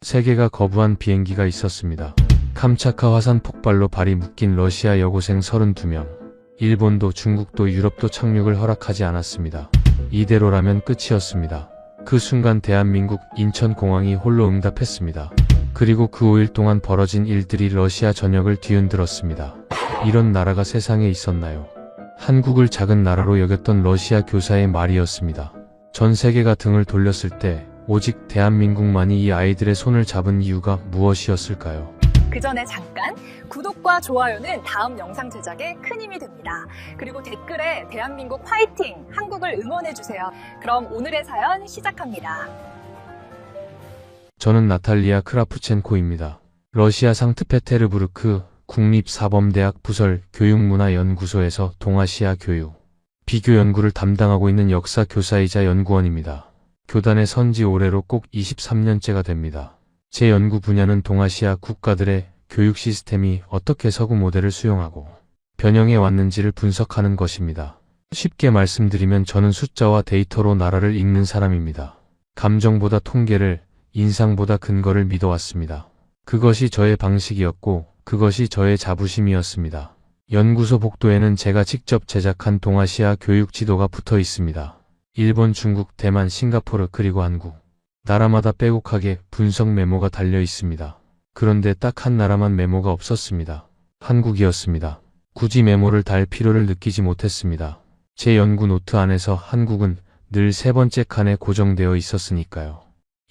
세계가 거부한 비행기가 있었습니다. 캄차카 화산 폭발로 발이 묶인 러시아 여고생 32명. 일본도 중국도 유럽도 착륙을 허락하지 않았습니다. 이대로라면 끝이었습니다. 그 순간 대한민국 인천공항이 홀로 응답했습니다. 그리고 그 5일 동안 벌어진 일들이 러시아 전역을 뒤흔들었습니다. 이런 나라가 세상에 있었나요? 한국을 작은 나라로 여겼던 러시아 교사의 말이었습니다. 전 세계가 등을 돌렸을 때 오직 대한민국만이 이 아이들의 손을 잡은 이유가 무엇이었을까요? 그 전에 잠깐 구독과 좋아요는 다음 영상 제작에 큰 힘이 됩니다. 그리고 댓글에 대한민국 화이팅! 한국을 응원해주세요. 그럼 오늘의 사연 시작합니다. 저는 나탈리아 크라프첸코입니다. 러시아 상트페테르부르크 국립사범대학 부설 교육문화연구소에서 동아시아 교육, 비교 연구를 담당하고 있는 역사 교사이자 연구원입니다. 교단에 선지 올해로 꼭 23년째가 됩니다. 제 연구 분야는 동아시아 국가들의 교육 시스템이 어떻게 서구 모델을 수용하고 변형해 왔는지를 분석하는 것입니다. 쉽게 말씀드리면 저는 숫자와 데이터로 나라를 읽는 사람입니다. 감정보다 통계를, 인상보다 근거를 믿어왔습니다. 그것이 저의 방식이었고 그것이 저의 자부심이었습니다. 연구소 복도에는 제가 직접 제작한 동아시아 교육 지도가 붙어 있습니다. 일본, 중국, 대만, 싱가포르 그리고 한국. 나라마다 빼곡하게 분석 메모가 달려 있습니다. 그런데 딱 한 나라만 메모가 없었습니다. 한국이었습니다. 굳이 메모를 달 필요를 느끼지 못했습니다. 제 연구 노트 안에서 한국은 늘 세 번째 칸에 고정되어 있었으니까요.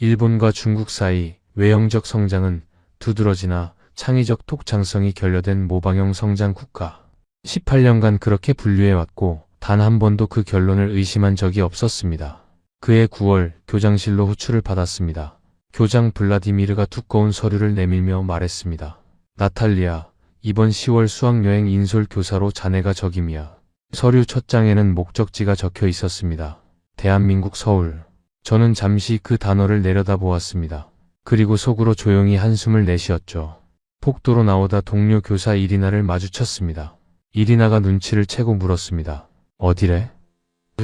일본과 중국 사이 외형적 성장은 두드러지나 창의적 독창성이 결여된 모방형 성장 국가. 18년간 그렇게 분류해왔고 단 한 번도 그 결론을 의심한 적이 없었습니다. 그해 9월 교장실로 호출을 받았습니다. 교장 블라디미르가 두꺼운 서류를 내밀며 말했습니다. 나탈리아, 이번 10월 수학여행 인솔 교사로 자네가 적임이야. 서류 첫 장에는 목적지가 적혀 있었습니다. 대한민국 서울. 저는 잠시 그 단어를 내려다보았습니다. 그리고 속으로 조용히 한숨을 내쉬었죠. 폭도로 나오다 동료 교사 이리나를 마주쳤습니다. 이리나가 눈치를 채고 물었습니다. 어디래?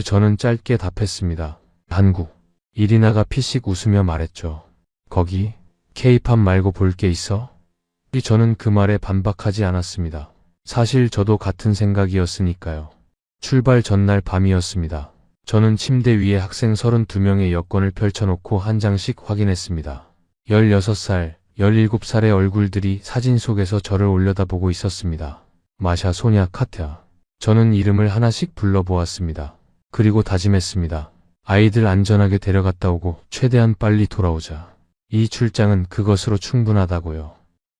저는 짧게 답했습니다. 한국. 이리나가 피식 웃으며 말했죠. 거기 K-팝 말고 볼 게 있어? 저는 그 말에 반박하지 않았습니다. 사실 저도 같은 생각이었으니까요. 출발 전날 밤이었습니다. 저는 침대 위에 학생 32명의 여권을 펼쳐놓고 한 장씩 확인했습니다. 16살, 17살의 얼굴들이 사진 속에서 저를 올려다보고 있었습니다. 마샤, 소냐, 카트야. 저는 이름을 하나씩 불러보았습니다. 그리고 다짐했습니다. 아이들 안전하게 데려갔다 오고 최대한 빨리 돌아오자. 이 출장은 그것으로 충분하다고요.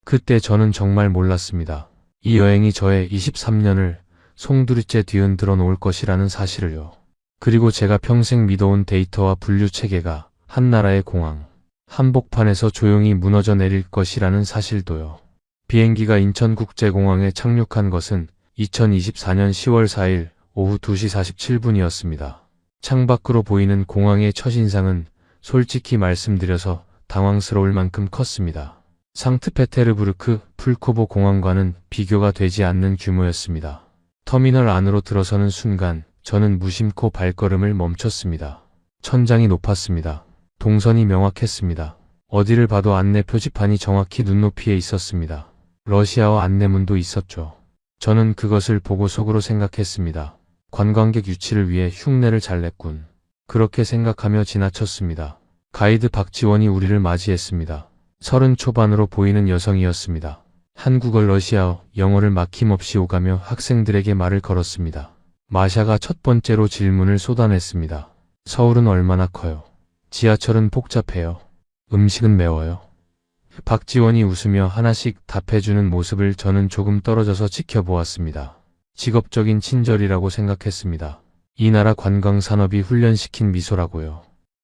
그때 저는 정말 몰랐습니다. 이 여행이 저의 23년을 송두리째 뒤흔들어 놓을 것이라는 사실을요. 그리고 제가 평생 믿어온 데이터와 분류 체계가 한 나라의 공항, 한복판에서 조용히 무너져 내릴 것이라는 사실도요. 비행기가 인천국제공항에 착륙한 것은 2024년 10월 4일 오후 2시 47분이었습니다. 창밖으로 보이는 공항의 첫인상은 솔직히 말씀드려서 당황스러울 만큼 컸습니다. 상트페테르부르크 풀코보 공항과는 비교가 되지 않는 규모였습니다. 터미널 안으로 들어서는 순간 저는 무심코 발걸음을 멈췄습니다. 천장이 높았습니다. 동선이 명확했습니다. 어디를 봐도 안내 표지판이 정확히 눈높이에 있었습니다. 러시아어 안내문도 있었죠. 저는 그것을 보고 속으로 생각했습니다. 관광객 유치를 위해 흉내를 잘 냈군. 그렇게 생각하며 지나쳤습니다. 가이드 박지원이 우리를 맞이했습니다. 30 초반으로 보이는 여성이었습니다. 한국어, 러시아어, 영어를 막힘없이 오가며 학생들에게 말을 걸었습니다. 마샤가 첫 번째로 질문을 쏟아냈습니다. 서울은 얼마나 커요? 지하철은 복잡해요? 음식은 매워요? 박지원이 웃으며 하나씩 답해주는 모습을 저는 조금 떨어져서 지켜보았습니다. 직업적인 친절이라고 생각했습니다. 이 나라 관광산업이 훈련시킨 미소라고요.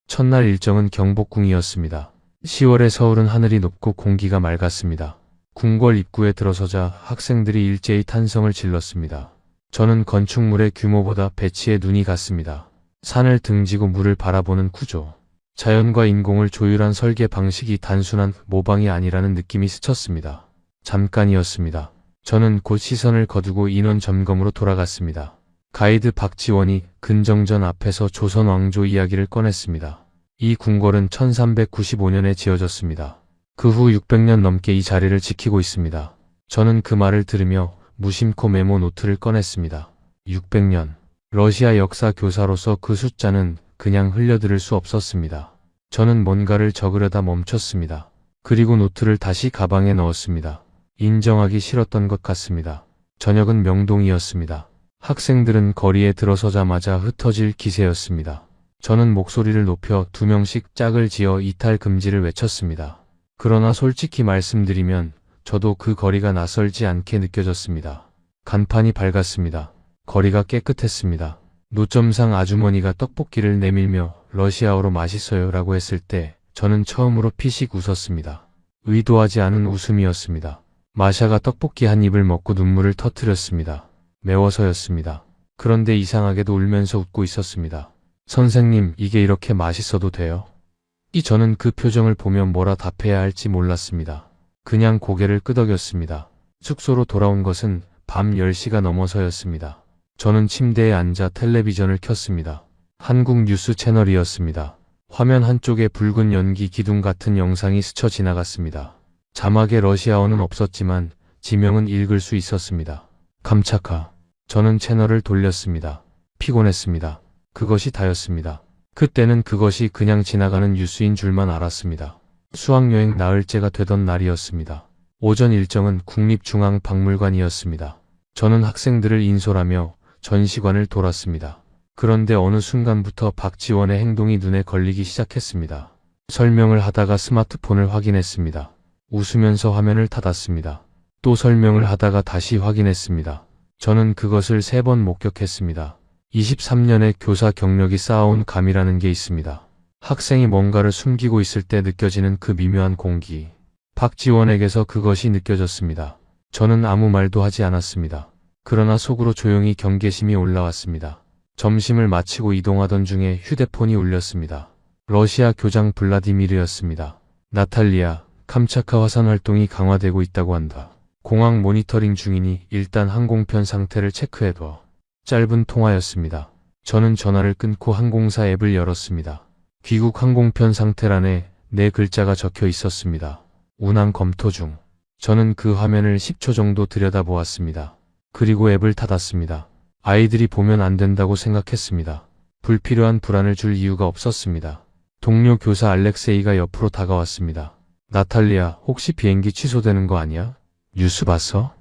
첫날 일정은 경복궁이었습니다. 10월의 서울은 하늘이 높고 공기가 맑았습니다. 궁궐 입구에 들어서자 학생들이 일제히 탄성을 질렀습니다. 저는 건축물의 규모보다 배치에 눈이 갔습니다. 산을 등지고 물을 바라보는 구조. 자연과 인공을 조율한 설계 방식이 단순한 모방이 아니라는 느낌이 스쳤습니다. 잠깐이었습니다. 저는 곧 시선을 거두고 인원 점검으로 돌아갔습니다. 가이드 박지원이 근정전 앞에서 조선 왕조 이야기를 꺼냈습니다. 이 궁궐은 1395년에 지어졌습니다. 그 후 600년 넘게 이 자리를 지키고 있습니다. 저는 그 말을 들으며 무심코 메모 노트를 꺼냈습니다. 600년. 러시아 역사 교사로서 그 숫자는 그냥 흘려들을 수 없었습니다. 저는 뭔가를 적으려다 멈췄습니다. 그리고 노트를 다시 가방에 넣었습니다. 인정하기 싫었던 것 같습니다. 저녁은 명동이었습니다. 학생들은 거리에 들어서자마자 흩어질 기세였습니다. 저는 목소리를 높여 2명씩 짝을 지어 이탈 금지를 외쳤습니다. 그러나 솔직히 말씀드리면 저도 그 거리가 낯설지 않게 느껴졌습니다. 간판이 밝았습니다. 거리가 깨끗했습니다. 노점상 아주머니가 떡볶이를 내밀며 러시아어로 맛있어요 라고 했을 때 저는 처음으로 피식 웃었습니다. 의도하지 않은 웃음이었습니다. 마샤가 떡볶이 한 입을 먹고 눈물을 터뜨렸습니다. 매워서였습니다. 그런데 이상하게도 울면서 웃고 있었습니다. 선생님, 이게 이렇게 맛있어도 돼요? 저는 그 표정을 보며 뭐라 답해야 할지 몰랐습니다. 그냥 고개를 끄덕였습니다. 숙소로 돌아온 것은 밤 10시가 넘어서였습니다. 저는 침대에 앉아 텔레비전을 켰습니다. 한국 뉴스 채널이었습니다. 화면 한쪽에 붉은 연기 기둥 같은 영상이 스쳐 지나갔습니다. 자막에 러시아어는 없었지만 지명은 읽을 수 있었습니다. 캄차카. 저는 채널을 돌렸습니다. 피곤했습니다. 그것이 다였습니다. 그때는 그것이 그냥 지나가는 뉴스인 줄만 알았습니다. 수학여행 나흘째가 되던 날이었습니다. 오전 일정은 국립중앙박물관이었습니다. 저는 학생들을 인솔하며 전시관을 돌았습니다. 그런데 어느 순간부터 박지원의 행동이 눈에 걸리기 시작했습니다. 설명을 하다가 스마트폰을 확인했습니다. 웃으면서 화면을 닫았습니다. 또 설명을 하다가 다시 확인했습니다. 저는 그것을 3번 목격했습니다. 23년의 교사 경력이 쌓아온 감이라는 게 있습니다. 학생이 뭔가를 숨기고 있을 때 느껴지는 그 미묘한 공기. 박지원에게서 그것이 느껴졌습니다. 저는 아무 말도 하지 않았습니다. 그러나 속으로 조용히 경계심이 올라왔습니다. 점심을 마치고 이동하던 중에 휴대폰이 울렸습니다. 러시아 교장 블라디미르였습니다. 나탈리아, 캄차카 화산 활동이 강화되고 있다고 한다. 공항 모니터링 중이니 일단 항공편 상태를 체크해둬. 짧은 통화였습니다. 저는 전화를 끊고 항공사 앱을 열었습니다. 귀국 항공편 상태란에 4글자가 적혀 있었습니다. 운항 검토 중. 저는 그 화면을 10초 정도 들여다보았습니다. 그리고 앱을 닫았습니다. 아이들이 보면 안 된다고 생각했습니다. 불필요한 불안을 줄 이유가 없었습니다. 동료 교사 알렉세이가 옆으로 다가왔습니다. 나탈리아, 혹시 비행기 취소되는 거 아니야? 뉴스 봤어?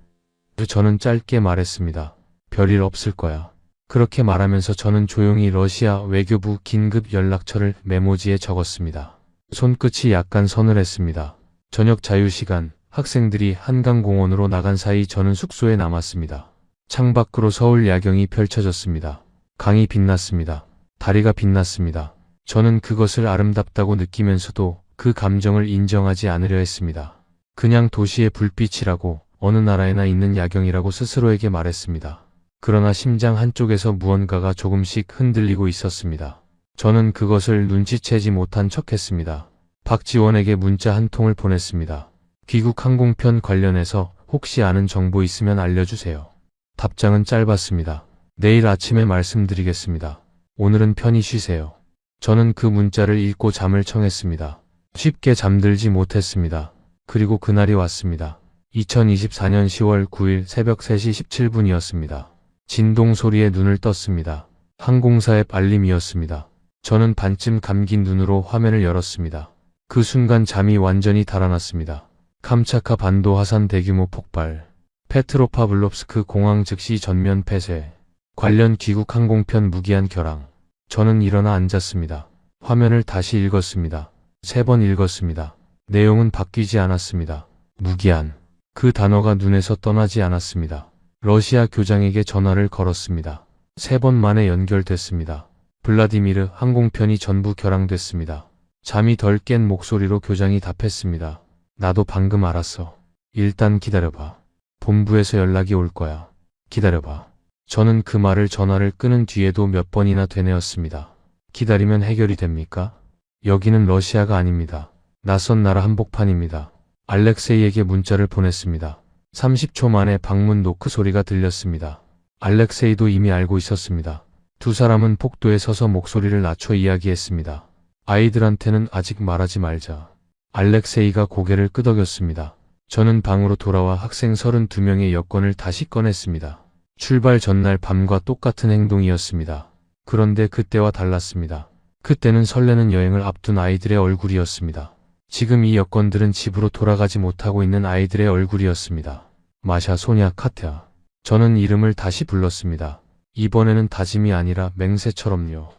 저는 짧게 말했습니다. 별일 없을 거야. 그렇게 말하면서 저는 조용히 러시아 외교부 긴급 연락처를 메모지에 적었습니다. 손끝이 약간 서늘했습니다. 저녁 자유시간, 학생들이 한강공원으로 나간 사이 저는 숙소에 남았습니다. 창밖으로 서울 야경이 펼쳐졌습니다. 강이 빛났습니다. 다리가 빛났습니다. 저는 그것을 아름답다고 느끼면서도 그 감정을 인정하지 않으려 했습니다. 그냥 도시의 불빛이라고, 어느 나라에나 있는 야경이라고 스스로에게 말했습니다. 그러나 심장 한쪽에서 무언가가 조금씩 흔들리고 있었습니다. 저는 그것을 눈치채지 못한 척했습니다. 박지원에게 문자 한 통을 보냈습니다. 귀국 항공편 관련해서 혹시 아는 정보 있으면 알려주세요. 답장은 짧았습니다. 내일 아침에 말씀드리겠습니다. 오늘은 편히 쉬세요. 저는 그 문자를 읽고 잠을 청했습니다. 쉽게 잠들지 못했습니다. 그리고 그날이 왔습니다. 2024년 10월 9일 새벽 3시 17분이었습니다. 진동 소리에 눈을 떴습니다. 항공사의 알림이었습니다. 저는 반쯤 감긴 눈으로 화면을 열었습니다. 그 순간 잠이 완전히 달아났습니다. 캄차카 반도 화산 대규모 폭발, 페트로파블롭스크 공항 즉시 전면 폐쇄, 관련 귀국 항공편 무기한 결항. 저는 일어나 앉았습니다. 화면을 다시 읽었습니다. 3번 읽었습니다. 내용은 바뀌지 않았습니다. 무기한. 그 단어가 눈에서 떠나지 않았습니다. 러시아 교장에게 전화를 걸었습니다. 3번 만에 연결됐습니다. 블라디미르, 항공편이 전부 결항됐습니다. 잠이 덜 깬 목소리로 교장이 답했습니다. 나도 방금 알았어. 일단 기다려봐. 본부에서 연락이 올 거야. 기다려봐. 저는 그 말을 전화를 끊은 뒤에도 몇 번이나 되뇌었습니다. 기다리면 해결이 됩니까? 여기는 러시아가 아닙니다. 낯선 나라 한복판입니다. 알렉세이에게 문자를 보냈습니다. 30초 만에 방문 노크 소리가 들렸습니다. 알렉세이도 이미 알고 있었습니다. 두 사람은 복도에 서서 목소리를 낮춰 이야기했습니다. 아이들한테는 아직 말하지 말자. 알렉세이가 고개를 끄덕였습니다. 저는 방으로 돌아와 학생 32명의 여권을 다시 꺼냈습니다. 출발 전날 밤과 똑같은 행동이었습니다. 그런데 그때와 달랐습니다. 그때는 설레는 여행을 앞둔 아이들의 얼굴이었습니다. 지금 이 여권들은 집으로 돌아가지 못하고 있는 아이들의 얼굴이었습니다. 마샤, 소냐, 카테아. 저는 이름을 다시 불렀습니다. 이번에는 다짐이 아니라 맹세처럼요.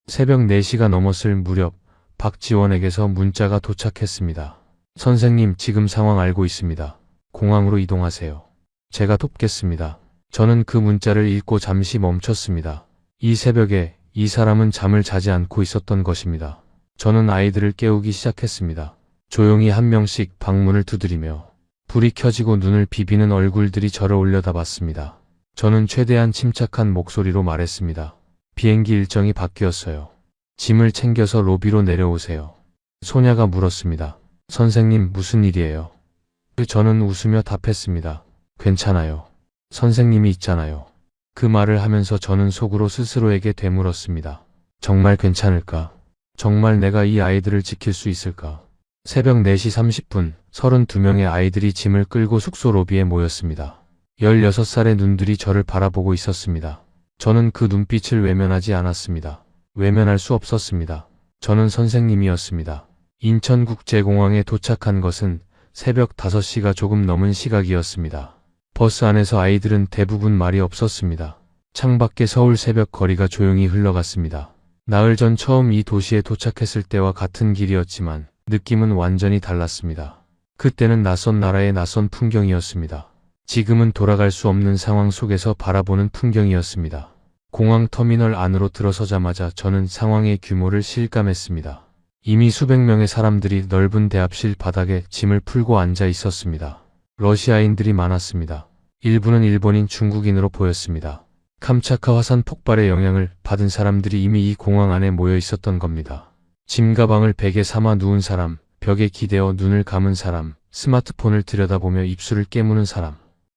새벽 4시가 넘었을 무렵 박지원에게서 문자가 도착했습니다. 선생님, 지금 상황 알고 있습니다. 공항으로 이동하세요. 제가 돕겠습니다. 저는 그 문자를 읽고 잠시 멈췄습니다. 이 새벽에 이 사람은 잠을 자지 않고 있었던 것입니다. 저는 아이들을 깨우기 시작했습니다. 조용히 한 명씩 방문을 두드리며 불이 켜지고 눈을 비비는 얼굴들이 저를 올려다봤습니다. 저는 최대한 침착한 목소리로 말했습니다. 비행기 일정이 바뀌었어요. 짐을 챙겨서 로비로 내려오세요. 소냐가 물었습니다. 선생님, 무슨 일이에요? 저는 웃으며 답했습니다. 괜찮아요. 선생님이 있잖아요. 그 말을 하면서 저는 속으로 스스로에게 되물었습니다. 정말 괜찮을까? 정말 내가 이 아이들을 지킬 수 있을까? 새벽 4시 30분, 32명의 아이들이 짐을 끌고 숙소 로비에 모였습니다. 16살의 눈들이 저를 바라보고 있었습니다. 저는 그 눈빛을 외면하지 않았습니다. 외면할 수 없었습니다. 저는 선생님이었습니다. 인천국제공항에 도착한 것은 새벽 5시가 조금 넘은 시각이었습니다. 버스 안에서 아이들은 대부분 말이 없었습니다. 창밖에 서울 새벽 거리가 조용히 흘러갔습니다. 나흘 전 처음 이 도시에 도착했을 때와 같은 길이었지만 느낌은 완전히 달랐습니다. 그때는 낯선 나라의 낯선 풍경이었습니다. 지금은 돌아갈 수 없는 상황 속에서 바라보는 풍경이었습니다. 공항 터미널 안으로 들어서자마자 저는 상황의 규모를 실감했습니다. 이미 수백 명의 사람들이 넓은 대합실 바닥에 짐을 풀고 앉아 있었습니다. 러시아인들이 많았습니다. 일부는 일본인, 중국인으로 보였습니다. 캄차카 화산 폭발의 영향을 받은 사람들이 이미 이 공항 안에 모여 있었던 겁니다. 짐 가방을 베개 삼아 누운 사람, 벽에 기대어 눈을 감은 사람, 스마트폰을 들여다보며 입술을 깨무는 사람.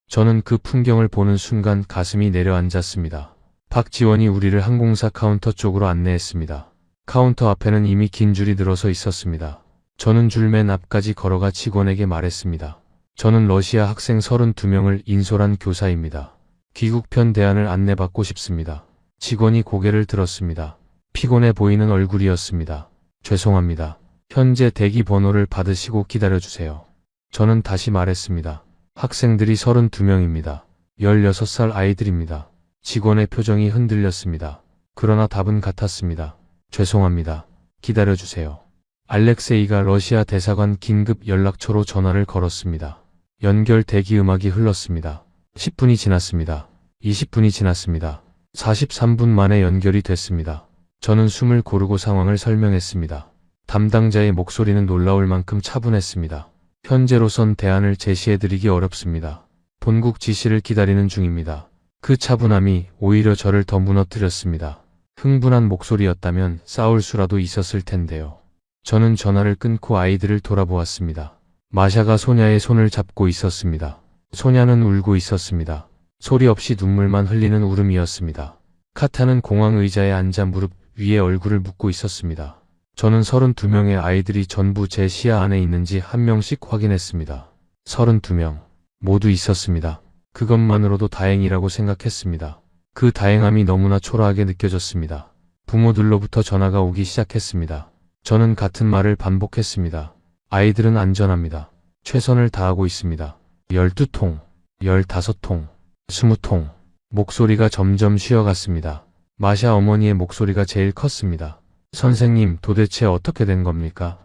저는 그 풍경을 보는 순간 가슴이 내려앉았습니다. 박지원이 우리를 항공사 카운터 쪽으로 안내했습니다. 카운터 앞에는 이미 긴 줄이 늘어서 있었습니다. 저는 줄 맨 앞까지 걸어가 직원에게 말했습니다. 저는 러시아 학생 32명을 인솔한 교사입니다. 귀국편 대안을 안내받고 싶습니다. 직원이 고개를 들었습니다. 피곤해 보이는 얼굴이었습니다. 죄송합니다. 현재 대기 번호를 받으시고 기다려주세요. 저는 다시 말했습니다. 학생들이 32명입니다. 16살 아이들입니다. 직원의 표정이 흔들렸습니다. 그러나 답은 같았습니다. 죄송합니다. 기다려주세요. 알렉세이가 러시아 대사관 긴급 연락처로 전화를 걸었습니다. 연결 대기 음악이 흘렀습니다. 10분이 지났습니다. 20분이 지났습니다. 43분 만에 연결이 됐습니다. 저는 숨을 고르고 상황을 설명했습니다. 담당자의 목소리는 놀라울 만큼 차분했습니다. 현재로선 대안을 제시해드리기 어렵습니다. 본국 지시를 기다리는 중입니다. 그 차분함이 오히려 저를 더 무너뜨렸습니다. 흥분한 목소리였다면 싸울 수라도 있었을 텐데요. 저는 전화를 끊고 아이들을 돌아보았습니다. 마샤가 소냐의 손을 잡고 있었습니다. 소냐는 울고 있었습니다. 소리 없이 눈물만 흘리는 울음이었습니다. 카타는 공항 의자에 앉아 무릎 위에 얼굴을 묻고 있었습니다. 저는 32명의 아이들이 전부 제 시야 안에 있는지 한 명씩 확인했습니다. 32명. 모두 있었습니다. 그것만으로도 다행이라고 생각했습니다. 그 다행함이 너무나 초라하게 느껴졌습니다. 부모들로부터 전화가 오기 시작했습니다. 저는 같은 말을 반복했습니다. 아이들은 안전합니다. 최선을 다하고 있습니다. 12통, 15통, 20통. 목소리가 점점 쉬어갔습니다. 마샤 어머니의 목소리가 제일 컸습니다. 선생님, 도대체 어떻게 된 겁니까?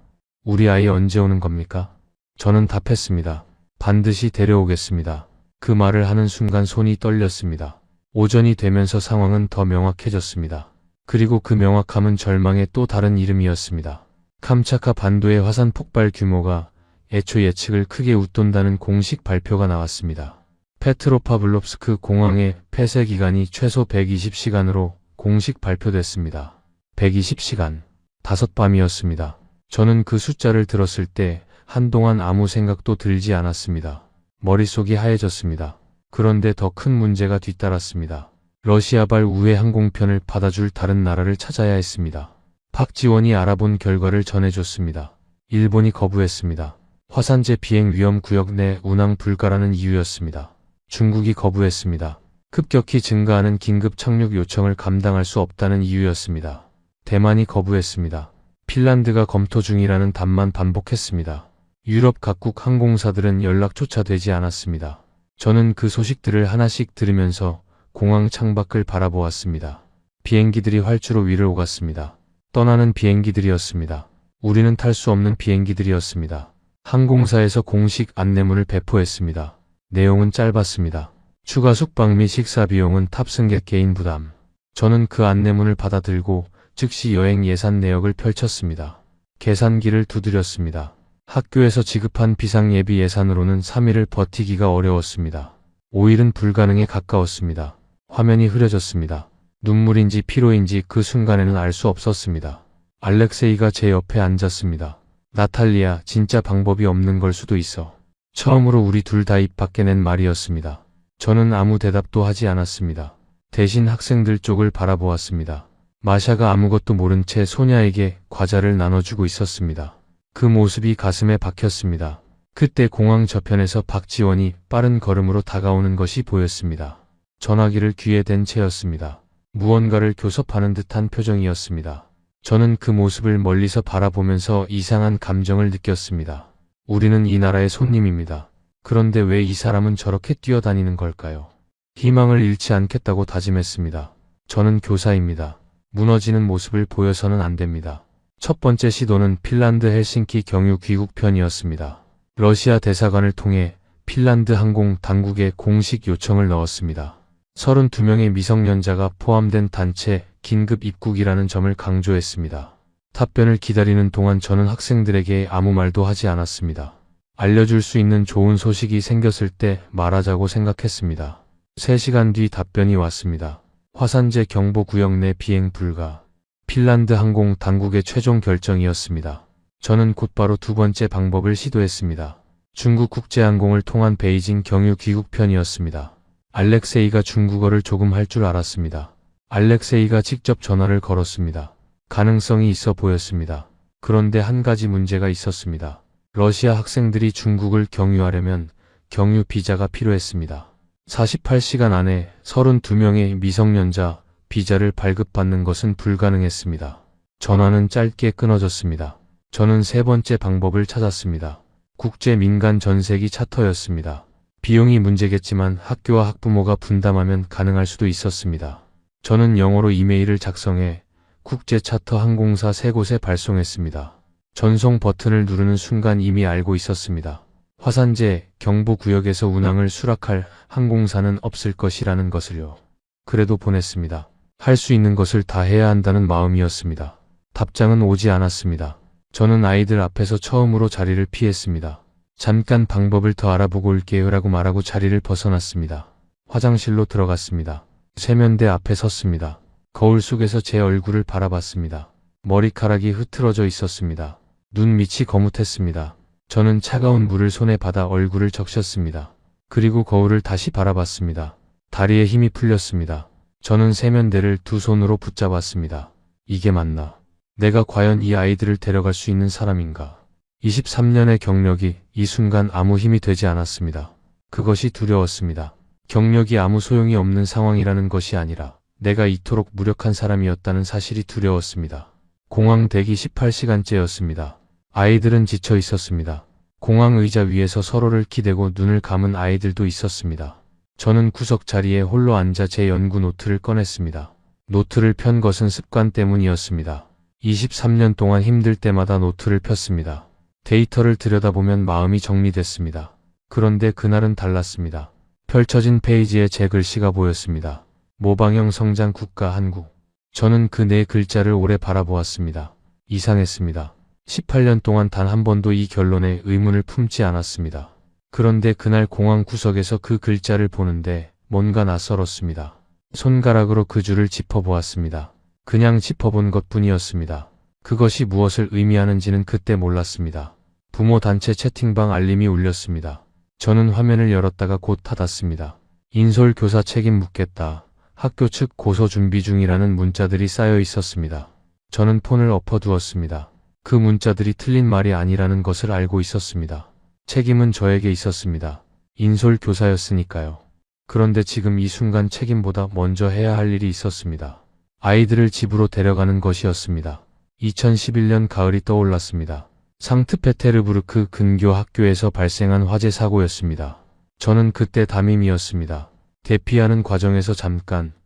우리 아이 언제 오는 겁니까? 저는 답했습니다. 반드시 데려오겠습니다. 그 말을 하는 순간 손이 떨렸습니다. 오전이 되면서 상황은 더 명확해졌습니다. 그리고 그 명확함은 절망의 또 다른 이름이었습니다. 캄차카 반도의 화산 폭발 규모가 애초 예측을 크게 웃돈다는 공식 발표가 나왔습니다. 페트로파블롭스크 공항의 폐쇄 기간이 최소 120시간으로 공식 발표됐습니다. 120시간. 5밤이었습니다. 저는 그 숫자를 들었을 때 한동안 아무 생각도 들지 않았습니다. 머릿속이 하얘졌습니다. 그런데 더 큰 문제가 뒤따랐습니다. 러시아발 우회 항공편을 받아줄 다른 나라를 찾아야 했습니다. 박지원이 알아본 결과를 전해줬습니다. 일본이 거부했습니다. 화산재 비행 위험 구역 내 운항 불가라는 이유였습니다. 중국이 거부했습니다. 급격히 증가하는 긴급 착륙 요청을 감당할 수 없다는 이유였습니다. 대만이 거부했습니다. 핀란드가 검토 중이라는 답만 반복했습니다. 유럽 각국 항공사들은 연락조차 되지 않았습니다. 저는 그 소식들을 하나씩 들으면서 공항 창밖을 바라보았습니다. 비행기들이 활주로 위를 오갔습니다. 떠나는 비행기들이었습니다. 우리는 탈 수 없는 비행기들이었습니다. 항공사에서 공식 안내문을 배포했습니다. 내용은 짧았습니다. 추가 숙박 및 식사 비용은 탑승객 개인 부담. 저는 그 안내문을 받아들고 즉시 여행 예산 내역을 펼쳤습니다. 계산기를 두드렸습니다. 학교에서 지급한 비상예비 예산으로는 3일을 버티기가 어려웠습니다. 5일은 불가능에 가까웠습니다. 화면이 흐려졌습니다. 눈물인지 피로인지 그 순간에는 알 수 없었습니다. 알렉세이가 제 옆에 앉았습니다. 나탈리아, 진짜 방법이 없는 걸 수도 있어. 처음으로 우리 둘 다 입 밖에 낸 말이었습니다. 저는 아무 대답도 하지 않았습니다. 대신 학생들 쪽을 바라보았습니다. 마샤가 아무것도 모른 채 소냐에게 과자를 나눠주고 있었습니다. 그 모습이 가슴에 박혔습니다. 그때 공항 저편에서 박지원이 빠른 걸음으로 다가오는 것이 보였습니다. 전화기를 귀에 댄 채였습니다. 무언가를 교섭하는 듯한 표정이었습니다. 저는 그 모습을 멀리서 바라보면서 이상한 감정을 느꼈습니다. 우리는 이 나라의 손님입니다. 그런데 왜 이 사람은 저렇게 뛰어다니는 걸까요? 희망을 잃지 않겠다고 다짐했습니다. 저는 교사입니다. 무너지는 모습을 보여서는 안 됩니다. 첫 번째 시도는 핀란드 헬싱키 경유 귀국 편이었습니다. 러시아 대사관을 통해 핀란드 항공 당국에 공식 요청을 넣었습니다. 32명의 미성년자가 포함된 단체 긴급 입국이라는 점을 강조했습니다. 답변을 기다리는 동안 저는 학생들에게 아무 말도 하지 않았습니다. 알려줄 수 있는 좋은 소식이 생겼을 때 말하자고 생각했습니다. 3시간 뒤 답변이 왔습니다. 화산재 경보 구역 내 비행 불가. 핀란드 항공 당국의 최종 결정이었습니다. 저는 곧바로 두 번째 방법을 시도했습니다. 중국 국제항공을 통한 베이징 경유 귀국편이었습니다. 알렉세이가 중국어를 조금 할 줄 알았습니다. 알렉세이가 직접 전화를 걸었습니다. 가능성이 있어 보였습니다. 그런데 한 가지 문제가 있었습니다. 러시아 학생들이 중국을 경유하려면 경유 비자가 필요했습니다. 48시간 안에 32명의 미성년자 비자를 발급받는 것은 불가능했습니다. 전화는 짧게 끊어졌습니다. 저는 세 번째 방법을 찾았습니다. 국제 민간 전세기 차터였습니다. 비용이 문제겠지만 학교와 학부모가 분담하면 가능할 수도 있었습니다. 저는 영어로 이메일을 작성해 국제 차터 항공사 3곳에 발송했습니다. 전송 버튼을 누르는 순간 이미 알고 있었습니다. 화산재 경보 구역에서 운항을 수락할 항공사는 없을 것이라는 것을요. 그래도 보냈습니다. 할 수 있는 것을 다 해야 한다는 마음이었습니다. 답장은 오지 않았습니다. 저는 아이들 앞에서 처음으로 자리를 피했습니다. 잠깐 방법을 더 알아보고 올게요 라고 말하고 자리를 벗어났습니다. 화장실로 들어갔습니다. 세면대 앞에 섰습니다. 거울 속에서 제 얼굴을 바라봤습니다. 머리카락이 흐트러져 있었습니다. 눈 밑이 거뭇했습니다. 저는 차가운 물을 손에 받아 얼굴을 적셨습니다. 그리고 거울을 다시 바라봤습니다. 다리에 힘이 풀렸습니다. 저는 세면대를 두 손으로 붙잡았습니다. 이게 맞나? 내가 과연 이 아이들을 데려갈 수 있는 사람인가? 23년의 경력이 이 순간 아무 힘이 되지 않았습니다. 그것이 두려웠습니다. 경력이 아무 소용이 없는 상황이라는 것이 아니라 내가 이토록 무력한 사람이었다는 사실이 두려웠습니다. 공항 대기 18시간째였습니다. 아이들은 지쳐 있었습니다. 공항 의자 위에서 서로를 기대고 눈을 감은 아이들도 있었습니다. 저는 구석 자리에 홀로 앉아 제 연구 노트를 꺼냈습니다. 노트를 편 것은 습관 때문이었습니다. 23년 동안 힘들 때마다 노트를 폈습니다. 데이터를 들여다보면 마음이 정리됐습니다. 그런데 그날은 달랐습니다. 펼쳐진 페이지에 제 글씨가 보였습니다. 모방형 성장 국가 한국. 저는 그 네 글자를 오래 바라보았습니다. 이상했습니다. 18년 동안 단 한 번도 이 결론에 의문을 품지 않았습니다. 그런데 그날 공항 구석에서 그 글자를 보는데 뭔가 낯설었습니다. 손가락으로 그 줄을 짚어보았습니다. 그냥 짚어본 것뿐이었습니다. 그것이 무엇을 의미하는지는 그때 몰랐습니다. 부모 단체 채팅방 알림이 울렸습니다. 저는 화면을 열었다가 곧 닫았습니다. 인솔 교사 책임 묻겠다. 학교 측 고소 준비 중이라는 문자들이 쌓여 있었습니다. 저는 폰을 엎어두었습니다. 그 문자들이 틀린 말이 아니라는 것을 알고 있었습니다. 책임은 저에게 있었습니다. 인솔 교사였으니까요. 그런데 지금 이 순간 책임보다 먼저 해야 할 일이 있었습니다. 아이들을 집으로 데려가는 것이었습니다. 2011년 가을이 떠올랐습니다. 상트페테르부르크 근교 학교에서 발생한 화재 사고였습니다. 저는 그때 담임이었습니다. 대피하는 과정에서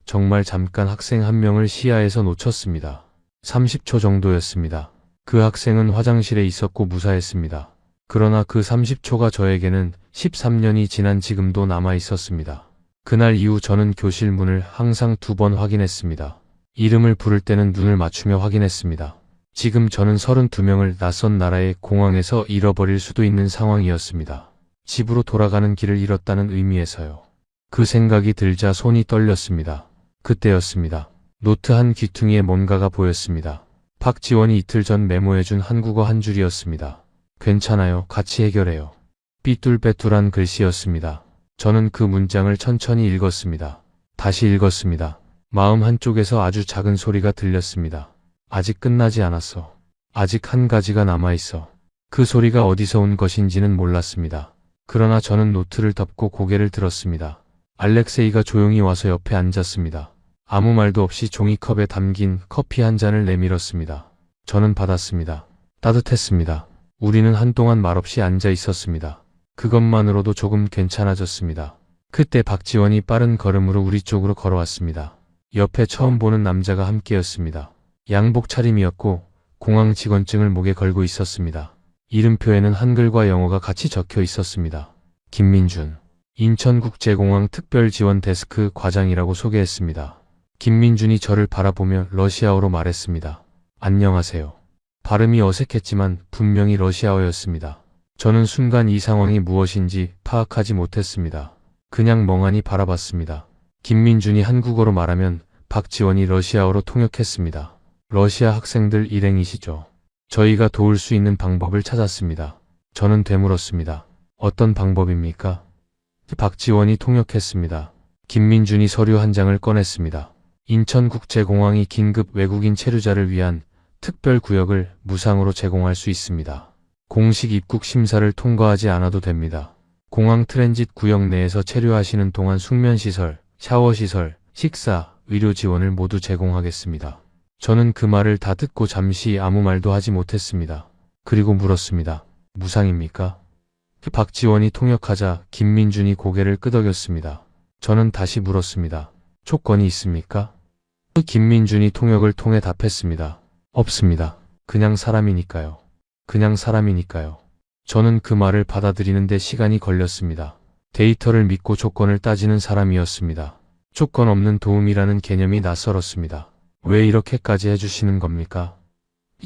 정말 잠깐 학생 한 명을 시야에서 놓쳤습니다. 30초 정도였습니다. 그 학생은 화장실에 있었고 무사했습니다. 그러나 그 30초가 저에게는 13년이 지난 지금도 남아 있었습니다. 그날 이후 저는 교실 문을 항상 2번 확인했습니다. 이름을 부를 때는 눈을 맞추며 확인했습니다. 지금 저는 32명을 낯선 나라의 공항에서 잃어버릴 수도 있는 상황이었습니다. 집으로 돌아가는 길을 잃었다는 의미에서요. 그 생각이 들자 손이 떨렸습니다. 그때였습니다. 노트 한 귀퉁이에 뭔가가 보였습니다. 박지원이 이틀 전 메모해준 한국어 한 줄이었습니다. 괜찮아요. 같이 해결해요. 삐뚤빼뚤한 글씨였습니다. 저는 그 문장을 천천히 읽었습니다. 다시 읽었습니다. 마음 한쪽에서 아주 작은 소리가 들렸습니다. 아직 끝나지 않았어. 아직 한 가지가 남아있어. 그 소리가 어디서 온 것인지는 몰랐습니다. 그러나 저는 노트를 덮고 고개를 들었습니다. 알렉세이가 조용히 와서 옆에 앉았습니다. 아무 말도 없이 종이컵에 담긴 커피 한 잔을 내밀었습니다. 저는 받았습니다. 따뜻했습니다. 우리는 한동안 말없이 앉아 있었습니다. 그것만으로도 조금 괜찮아졌습니다. 그때 박지원이 빠른 걸음으로 우리 쪽으로 걸어왔습니다. 옆에 처음 보는 남자가 함께였습니다. 양복 차림이었고 공항 직원증을 목에 걸고 있었습니다. 이름표에는 한글과 영어가 같이 적혀 있었습니다. 김민준, 인천국제공항 특별지원 데스크 과장이라고 소개했습니다. 김민준이 저를 바라보며 러시아어로 말했습니다. 안녕하세요. 발음이 어색했지만 분명히 러시아어였습니다. 저는 순간 이 상황이 무엇인지 파악하지 못했습니다. 그냥 멍하니 바라봤습니다. 김민준이 한국어로 말하면 박지원이 러시아어로 통역했습니다. 러시아 학생들 일행이시죠? 저희가 도울 수 있는 방법을 찾았습니다. 저는 되물었습니다. 어떤 방법입니까? 박지원이 통역했습니다. 김민준이 서류 한 장을 꺼냈습니다. 인천국제공항이 긴급 외국인 체류자를 위한 특별구역을 무상으로 제공할 수 있습니다. 공식 입국 심사를 통과하지 않아도 됩니다. 공항 트랜짓 구역 내에서 체류하시는 동안 숙면시설, 샤워시설, 식사, 의료 지원을 모두 제공하겠습니다. 저는 그 말을 다 듣고 잠시 아무 말도 하지 못했습니다. 그리고 물었습니다. 무상입니까? 박지원이 통역하자 김민준이 고개를 끄덕였습니다. 저는 다시 물었습니다. 조건이 있습니까? 김민준이 통역을 통해 답했습니다. 없습니다. 그냥 사람이니까요. 그냥 사람이니까요. 저는 그 말을 받아들이는데 시간이 걸렸습니다. 데이터를 믿고 조건을 따지는 사람이었습니다. 조건 없는 도움이라는 개념이 낯설었습니다. 왜 이렇게까지 해주시는 겁니까?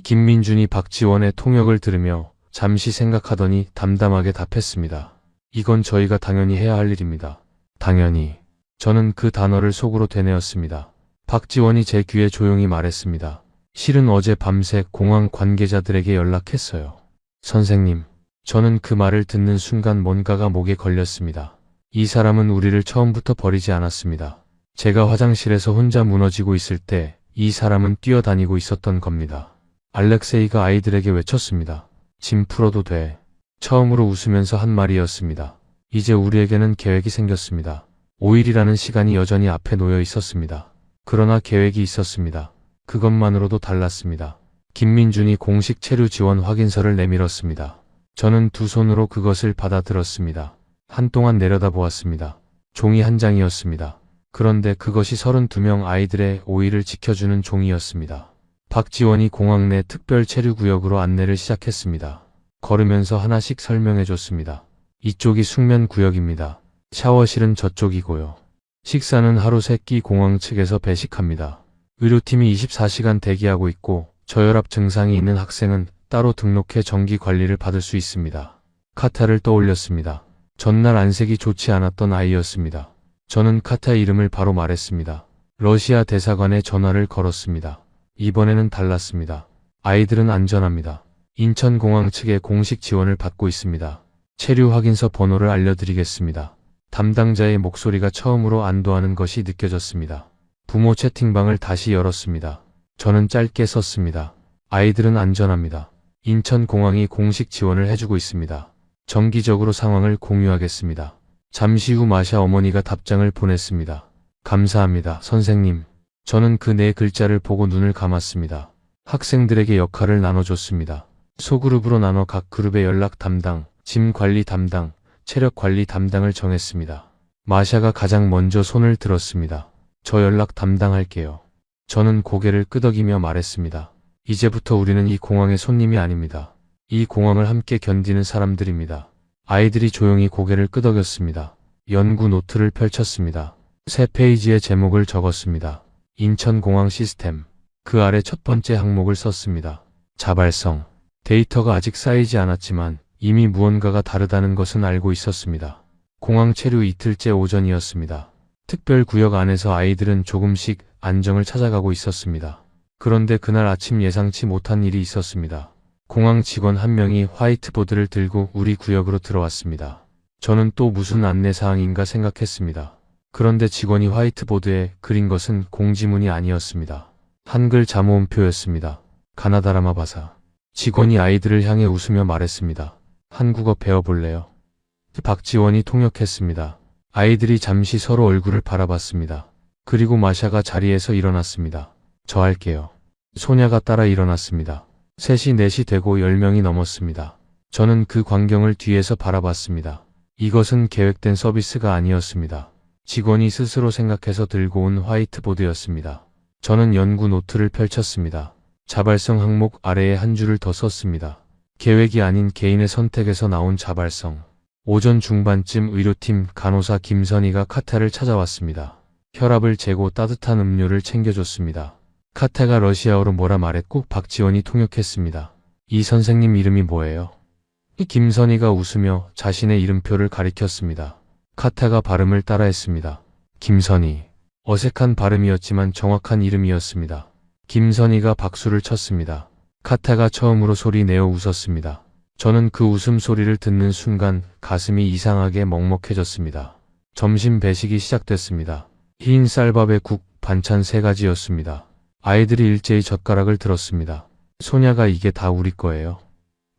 김민준이 박지원의 통역을 들으며 잠시 생각하더니 담담하게 답했습니다. 이건 저희가 당연히 해야 할 일입니다. 당연히. 저는 그 단어를 속으로 되뇌었습니다. 박지원이 제 귀에 조용히 말했습니다. 실은 어제 밤새 공항 관계자들에게 연락했어요. 선생님. 저는 그 말을 듣는 순간 뭔가가 목에 걸렸습니다. 이 사람은 우리를 처음부터 버리지 않았습니다. 제가 화장실에서 혼자 무너지고 있을 때 이 사람은 뛰어다니고 있었던 겁니다. 알렉세이가 아이들에게 외쳤습니다. 짐 풀어도 돼. 처음으로 웃으면서 한 말이었습니다. 이제 우리에게는 계획이 생겼습니다. 5일이라는 시간이 여전히 앞에 놓여 있었습니다. 그러나 계획이 있었습니다. 그것만으로도 달랐습니다. 김민준이 공식 체류 지원 확인서를 내밀었습니다. 저는 두 손으로 그것을 받아들었습니다. 한동안 내려다보았습니다. 종이 한 장이었습니다. 그런데 그것이 32명 아이들의 5일을 지켜주는 종이였습니다. 박지원이 공항 내 특별 체류구역으로 안내를 시작했습니다. 걸으면서 하나씩 설명해줬습니다. 이쪽이 숙면구역입니다. 샤워실은 저쪽이고요. 식사는 하루 3끼 공항 측에서 배식합니다. 의료팀이 24시간 대기하고 있고 저혈압 증상이 있는 학생은 따로 등록해 정기 관리를 받을 수 있습니다. 카타를 떠올렸습니다. 전날 안색이 좋지 않았던 아이였습니다. 저는 카타 이름을 바로 말했습니다. 러시아 대사관에 전화를 걸었습니다. 이번에는 달랐습니다. 아이들은 안전합니다. 인천공항 측의 공식 지원을 받고 있습니다. 체류 확인서 번호를 알려드리겠습니다. 담당자의 목소리가 처음으로 안도하는 것이 느껴졌습니다. 부모 채팅방을 다시 열었습니다. 저는 짧게 썼습니다. 아이들은 안전합니다. 인천공항이 공식 지원을 해주고 있습니다. 정기적으로 상황을 공유하겠습니다. 잠시 후 마샤 어머니가 답장을 보냈습니다. 감사합니다, 선생님. 저는 그 네 글자를 보고 눈을 감았습니다. 학생들에게 역할을 나눠줬습니다. 소그룹으로 나눠 각 그룹의 연락 담당, 짐 관리 담당, 체력 관리 담당을 정했습니다. 마샤가 가장 먼저 손을 들었습니다. 저 연락 담당할게요. 저는 고개를 끄덕이며 말했습니다. 이제부터 우리는 이 공항의 손님이 아닙니다. 이 공항을 함께 견디는 사람들입니다. 아이들이 조용히 고개를 끄덕였습니다. 연구 노트를 펼쳤습니다. 새 페이지에 제목을 적었습니다. 인천공항 시스템. 그 아래 첫 번째 항목을 썼습니다. 자발성. 데이터가 아직 쌓이지 않았지만 이미 무언가가 다르다는 것은 알고 있었습니다. 공항 체류 이틀째 오전이었습니다. 특별구역 안에서 아이들은 조금씩 안정을 찾아가고 있었습니다. 그런데 그날 아침 예상치 못한 일이 있었습니다. 공항 직원 한 명이 화이트보드를 들고 우리 구역으로 들어왔습니다. 저는 또 무슨 안내사항인가 생각했습니다. 그런데 직원이 화이트보드에 그린 것은 공지문이 아니었습니다. 한글 잠오음표였습니다. 가나다라마 바사. 직원이 아이들을 향해 웃으며 말했습니다. 한국어 배워볼래요? 박지원이 통역했습니다. 아이들이 잠시 서로 얼굴을 바라봤습니다. 그리고 마샤가 자리에서 일어났습니다. 저 할게요. 소냐가 따라 일어났습니다. 3시, 4시 되고 10명이 넘었습니다. 저는 그 광경을 뒤에서 바라봤습니다. 이것은 계획된 서비스가 아니었습니다. 직원이 스스로 생각해서 들고 온 화이트보드였습니다. 저는 연구 노트를 펼쳤습니다. 자발성 항목 아래에 한 줄을 더 썼습니다. 계획이 아닌 개인의 선택에서 나온 자발성. 오전 중반쯤 의료팀 간호사 김선희가 카타를 찾아왔습니다. 혈압을 재고 따뜻한 음료를 챙겨줬습니다. 카타가 러시아어로 뭐라 말했고 박지원이 통역했습니다. 이 선생님 이름이 뭐예요? 김선희가 웃으며 자신의 이름표를 가리켰습니다. 카타가 발음을 따라했습니다. 김선희. 어색한 발음이었지만 정확한 이름이었습니다. 김선희가 박수를 쳤습니다. 카타가 처음으로 소리 내어 웃었습니다. 저는 그 웃음소리를 듣는 순간 가슴이 이상하게 먹먹해졌습니다. 점심 배식이 시작됐습니다. 흰 쌀밥에 국, 반찬 3가지였습니다. 아이들이 일제히 젓가락을 들었습니다. 소냐가 이게 다 우리 거예요?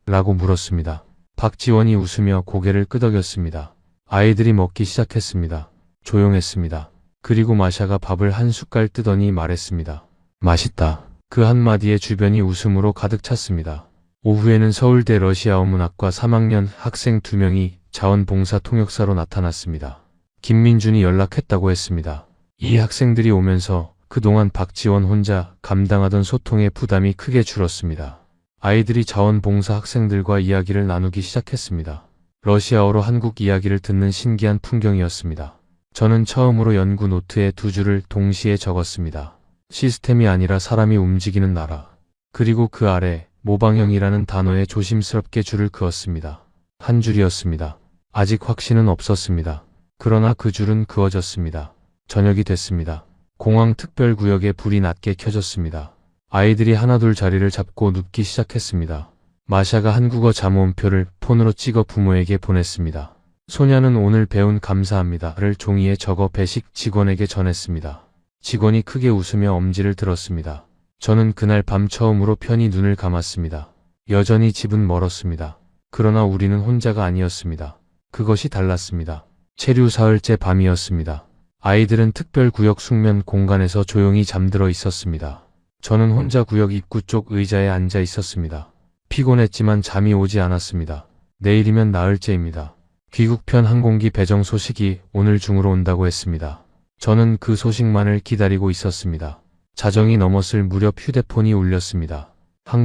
라고 물었습니다. 박지원이 웃으며 고개를 끄덕였습니다. 아이들이 먹기 시작했습니다. 조용했습니다. 그리고 마샤가 밥을 한 숟갈 뜨더니 말했습니다. 맛있다. 그 한마디에 주변이 웃음으로 가득 찼습니다. 오후에는 서울대 러시아어 문학과 3학년 학생 2명이 자원봉사 통역사로 나타났습니다. 김민준이 연락했다고 했습니다. 이 학생들이 오면서 그동안 박지원 혼자 감당하던 소통의 부담이 크게 줄었습니다. 아이들이 자원봉사 학생들과 이야기를 나누기 시작했습니다. 러시아어로 한국 이야기를 듣는 신기한 풍경이었습니다. 저는 처음으로 연구 노트에 2줄을 동시에 적었습니다. 시스템이 아니라 사람이 움직이는 나라. 그리고 그 아래 모방형이라는 단어에 조심스럽게 줄을 그었습니다. 한 줄이었습니다. 아직 확신은 없었습니다. 그러나 그 줄은 그어졌습니다. 저녁이 됐습니다. 공항 특별구역에 불이 낮게 켜졌습니다. 아이들이 하나둘 자리를 잡고 눕기 시작했습니다. 마샤가 한국어 잠오음표를 폰으로 찍어 부모에게 보냈습니다. 소냐는 오늘 배운 감사합니다를 종이에 적어 배식 직원에게 전했습니다. 직원이 크게 웃으며 엄지를 들었습니다. 저는 그날 밤 처음으로 편히 눈을 감았습니다. 여전히 집은 멀었습니다. 그러나 우리는 혼자가 아니었습니다. 그것이 달랐습니다. 체류 사흘째 밤이었습니다. 아이들은 특별구역 숙면 공간에서 조용히 잠들어 있었습니다. 저는 혼자 구역 입구 쪽 의자에 앉아 있었습니다. 피곤했지만 잠이 오지 않았습니다. 내일이면 나흘째입니다. 귀국편 항공기 배정 소식이 오늘 중으로 온다고 했습니다. 저는 그 소식만을 기다리고 있었습니다. 자정이 넘었을 무렵 휴대폰이 울렸습니다.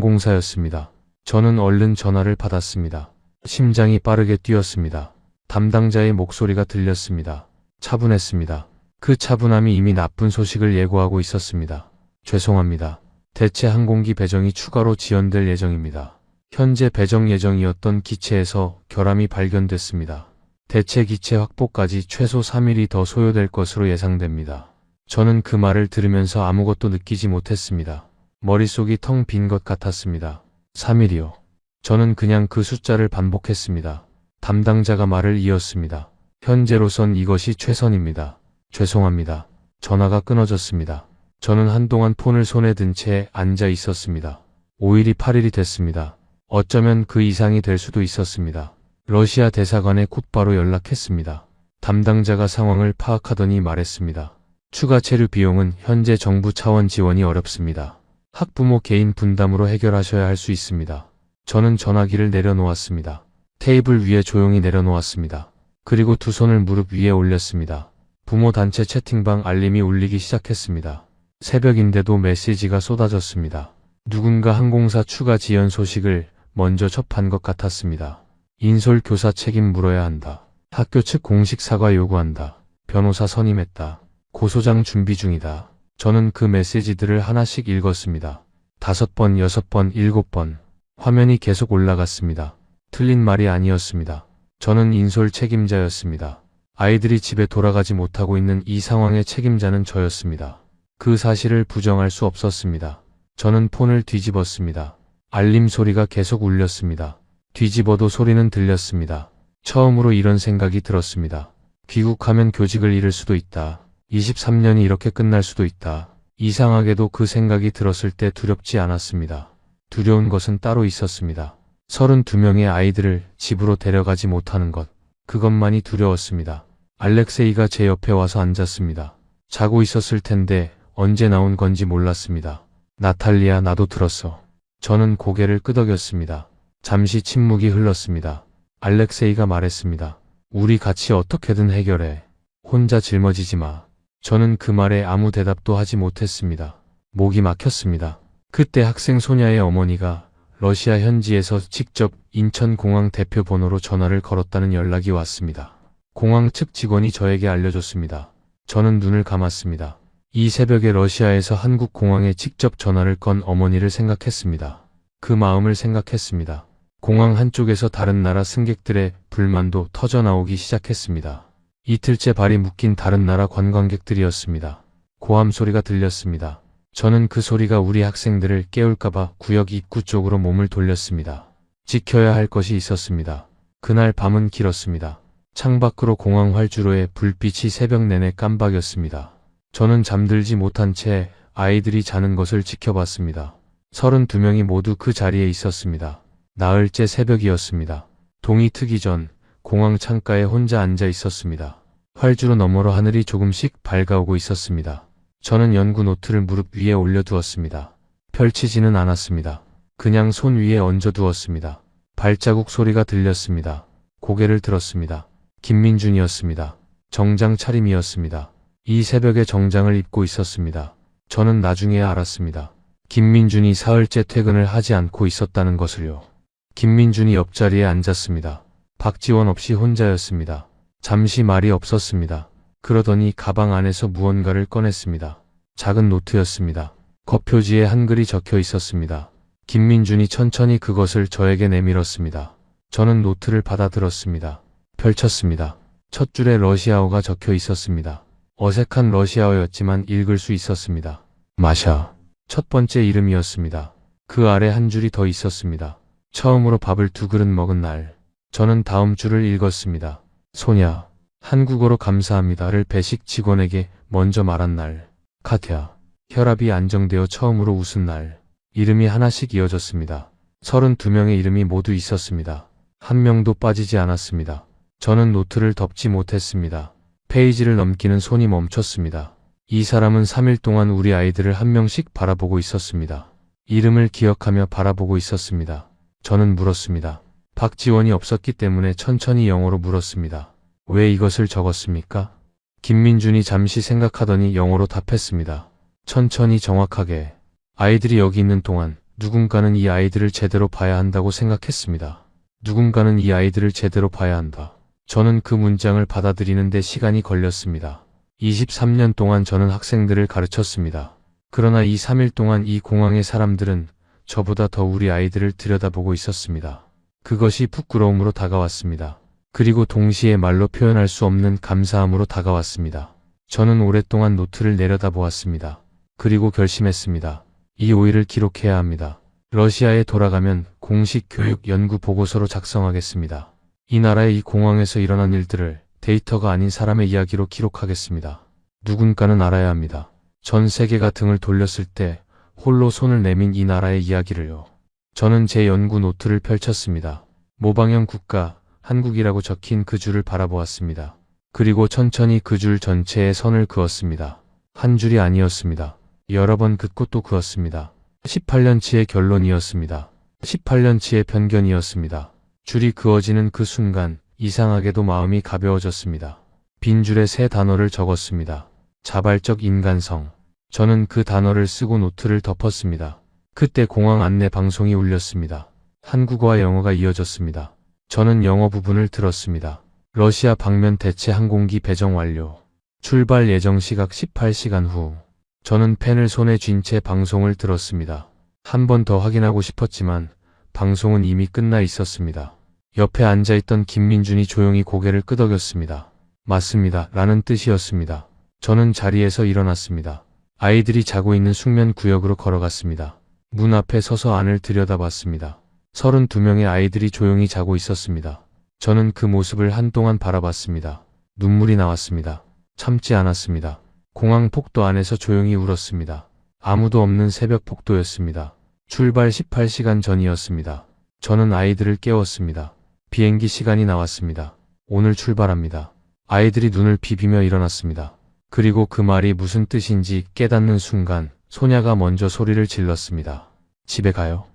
항공사였습니다. 저는 얼른 전화를 받았습니다. 심장이 빠르게 뛰었습니다. 담당자의 목소리가 들렸습니다. 차분했습니다. 그 차분함이 이미 나쁜 소식을 예고하고 있었습니다. 죄송합니다. 대체 항공기 배정이 추가로 지연될 예정입니다. 현재 배정 예정이었던 기체에서 결함이 발견됐습니다. 대체 기체 확보까지 최소 3일이 더 소요될 것으로 예상됩니다. 저는 그 말을 들으면서 아무것도 느끼지 못했습니다. 머릿속이 텅 빈 것 같았습니다. 3일이요. 저는 그냥 그 숫자를 반복했습니다. 담당자가 말을 이었습니다. 현재로선 이것이 최선입니다. 죄송합니다. 전화가 끊어졌습니다. 저는 한동안 폰을 손에 든 채 앉아 있었습니다. 5일이 8일이 됐습니다. 어쩌면 그 이상이 될 수도 있었습니다. 러시아 대사관에 곧바로 연락했습니다. 담당자가 상황을 파악하더니 말했습니다. 추가 체류 비용은 현재 정부 차원 지원이 어렵습니다. 학부모 개인 분담으로 해결하셔야 할 수 있습니다. 저는 전화기를 내려놓았습니다. 테이블 위에 조용히 내려놓았습니다. 그리고 두 손을 무릎 위에 올렸습니다. 부모 단체 채팅방 알림이 울리기 시작했습니다. 새벽인데도 메시지가 쏟아졌습니다. 누군가 항공사 추가 지연 소식을 먼저 접한 것 같았습니다. 인솔 교사 책임 물어야 한다. 학교 측 공식 사과 요구한다. 변호사 선임했다. 고소장 준비 중이다. 저는 그 메시지들을 하나씩 읽었습니다. 5번, 6번, 7번. 화면이 계속 올라갔습니다. 틀린 말이 아니었습니다. 저는 인솔 책임자였습니다. 아이들이 집에 돌아가지 못하고 있는 이 상황의 책임자는 저였습니다. 그 사실을 부정할 수 없었습니다. 저는 폰을 뒤집었습니다. 알림 소리가 계속 울렸습니다. 뒤집어도 소리는 들렸습니다. 처음으로 이런 생각이 들었습니다. 귀국하면 교직을 잃을 수도 있다. 23년이 이렇게 끝날 수도 있다. 이상하게도 그 생각이 들었을 때 두렵지 않았습니다. 두려운 것은 따로 있었습니다. 32명의 아이들을 집으로 데려가지 못하는 것. 그것만이 두려웠습니다. 알렉세이가 제 옆에 와서 앉았습니다. 자고 있었을 텐데 언제 나온 건지 몰랐습니다. 나탈리아, 나도 들었어. 저는 고개를 끄덕였습니다. 잠시 침묵이 흘렀습니다. 알렉세이가 말했습니다. 우리 같이 어떻게든 해결해. 혼자 짊어지지 마. 저는 그 말에 아무 대답도 하지 못했습니다. 목이 막혔습니다. 그때 학생 소냐의 어머니가 러시아 현지에서 직접 인천공항 대표 번호로 전화를 걸었다는 연락이 왔습니다. 공항 측 직원이 저에게 알려줬습니다. 저는 눈을 감았습니다. 이 새벽에 러시아에서 한국 공항에 직접 전화를 건 어머니를 생각했습니다. 그 마음을 생각했습니다. 공항 한쪽에서 다른 나라 승객들의 불만도 터져나오기 시작했습니다. 이틀째 발이 묶인 다른 나라 관광객들이었습니다. 고함 소리가 들렸습니다. 저는 그 소리가 우리 학생들을 깨울까봐 구역 입구 쪽으로 몸을 돌렸습니다. 지켜야 할 것이 있었습니다. 그날 밤은 길었습니다. 창밖으로 공항 활주로에 불빛이 새벽 내내 깜박였습니다. 저는 잠들지 못한 채 아이들이 자는 것을 지켜봤습니다. 32명이 모두 그 자리에 있었습니다. 나흘째 새벽이었습니다. 동이 트기 전 공항 창가에 혼자 앉아 있었습니다. 활주로 너머로 하늘이 조금씩 밝아오고 있었습니다. 저는 연구 노트를 무릎 위에 올려두었습니다. 펼치지는 않았습니다. 그냥 손 위에 얹어두었습니다. 발자국 소리가 들렸습니다. 고개를 들었습니다. 김민준이었습니다. 정장 차림이었습니다. 이 새벽에 정장을 입고 있었습니다. 저는 나중에야 알았습니다. 김민준이 사흘째 퇴근을 하지 않고 있었다는 것을요. 김민준이 옆자리에 앉았습니다. 박지원 없이 혼자였습니다. 잠시 말이 없었습니다. 그러더니 가방 안에서 무언가를 꺼냈습니다. 작은 노트였습니다. 겉표지에 한글이 적혀 있었습니다. 김민준이 천천히 그것을 저에게 내밀었습니다. 저는 노트를 받아들었습니다. 펼쳤습니다. 첫 줄에 러시아어가 적혀 있었습니다. 어색한 러시아어였지만 읽을 수 있었습니다. 마샤. 첫 번째 이름이었습니다. 그 아래 한 줄이 더 있었습니다. 처음으로 밥을 2그릇 먹은 날. 저는 다음 줄을 읽었습니다. 소냐. 한국어로 감사합니다를 배식 직원에게 먼저 말한 날. 카트야. 혈압이 안정되어 처음으로 웃은 날. 이름이 하나씩 이어졌습니다. 32명의 이름이 모두 있었습니다. 한 명도 빠지지 않았습니다. 저는 노트를 덮지 못했습니다. 페이지를 넘기는 손이 멈췄습니다. 이 사람은 3일 동안 우리 아이들을 한 명씩 바라보고 있었습니다. 이름을 기억하며 바라보고 있었습니다. 저는 물었습니다. 박지원이 없었기 때문에 천천히 영어로 물었습니다. 왜 이것을 적었습니까? 김민준이 잠시 생각하더니 영어로 답했습니다. 천천히 정확하게. 아이들이 여기 있는 동안 누군가는 이 아이들을 제대로 봐야 한다고 생각했습니다. 누군가는 이 아이들을 제대로 봐야 한다. 저는 그 문장을 받아들이는데 시간이 걸렸습니다. 23년 동안 저는 학생들을 가르쳤습니다. 그러나 이 3일 동안 이 공항의 사람들은 저보다 더 우리 아이들을 들여다보고 있었습니다. 그것이 부끄러움으로 다가왔습니다. 그리고 동시에 말로 표현할 수 없는 감사함으로 다가왔습니다. 저는 오랫동안 노트를 내려다보았습니다. 그리고 결심했습니다. 이 오일을 기록해야 합니다. 러시아에 돌아가면 공식 교육 연구 보고서로 작성하겠습니다. 이 나라의 이 공항에서 일어난 일들을 데이터가 아닌 사람의 이야기로 기록하겠습니다. 누군가는 알아야 합니다. 전 세계가 등을 돌렸을 때 홀로 손을 내민 이 나라의 이야기를요. 저는 제 연구 노트를 펼쳤습니다. 모방형 국가, 한국이라고 적힌 그 줄을 바라보았습니다. 그리고 천천히 그 줄 전체에 선을 그었습니다. 한 줄이 아니었습니다. 여러 번 긋고 또 그었습니다. 18년치의 결론이었습니다. 18년치의 편견이었습니다. 줄이 그어지는 그 순간 이상하게도 마음이 가벼워졌습니다. 빈 줄에 세 단어를 적었습니다. 자발적 인간성. 저는 그 단어를 쓰고 노트를 덮었습니다. 그때 공항 안내 방송이 울렸습니다. 한국어와 영어가 이어졌습니다. 저는 영어 부분을 들었습니다. 러시아 방면 대체 항공기 배정 완료. 출발 예정 시각 18시간 후. 저는 펜을 손에 쥔 채 방송을 들었습니다. 한 번 더 확인하고 싶었지만 방송은 이미 끝나 있었습니다. 옆에 앉아있던 김민준이 조용히 고개를 끄덕였습니다. 맞습니다. 라는 뜻이었습니다. 저는 자리에서 일어났습니다. 아이들이 자고 있는 숙면 구역으로 걸어갔습니다. 문 앞에 서서 안을 들여다봤습니다. 32명의 아이들이 조용히 자고 있었습니다. 저는 그 모습을 한동안 바라봤습니다. 눈물이 나왔습니다. 참지 않았습니다. 공항 폭도 안에서 조용히 울었습니다. 아무도 없는 새벽 폭도였습니다. 출발 18시간 전이었습니다. 저는 아이들을 깨웠습니다. 비행기 시간이 나왔습니다. 오늘 출발합니다. 아이들이 눈을 비비며 일어났습니다. 그리고 그 말이 무슨 뜻인지 깨닫는 순간 소냐가 먼저 소리를 질렀습니다. 집에 가요?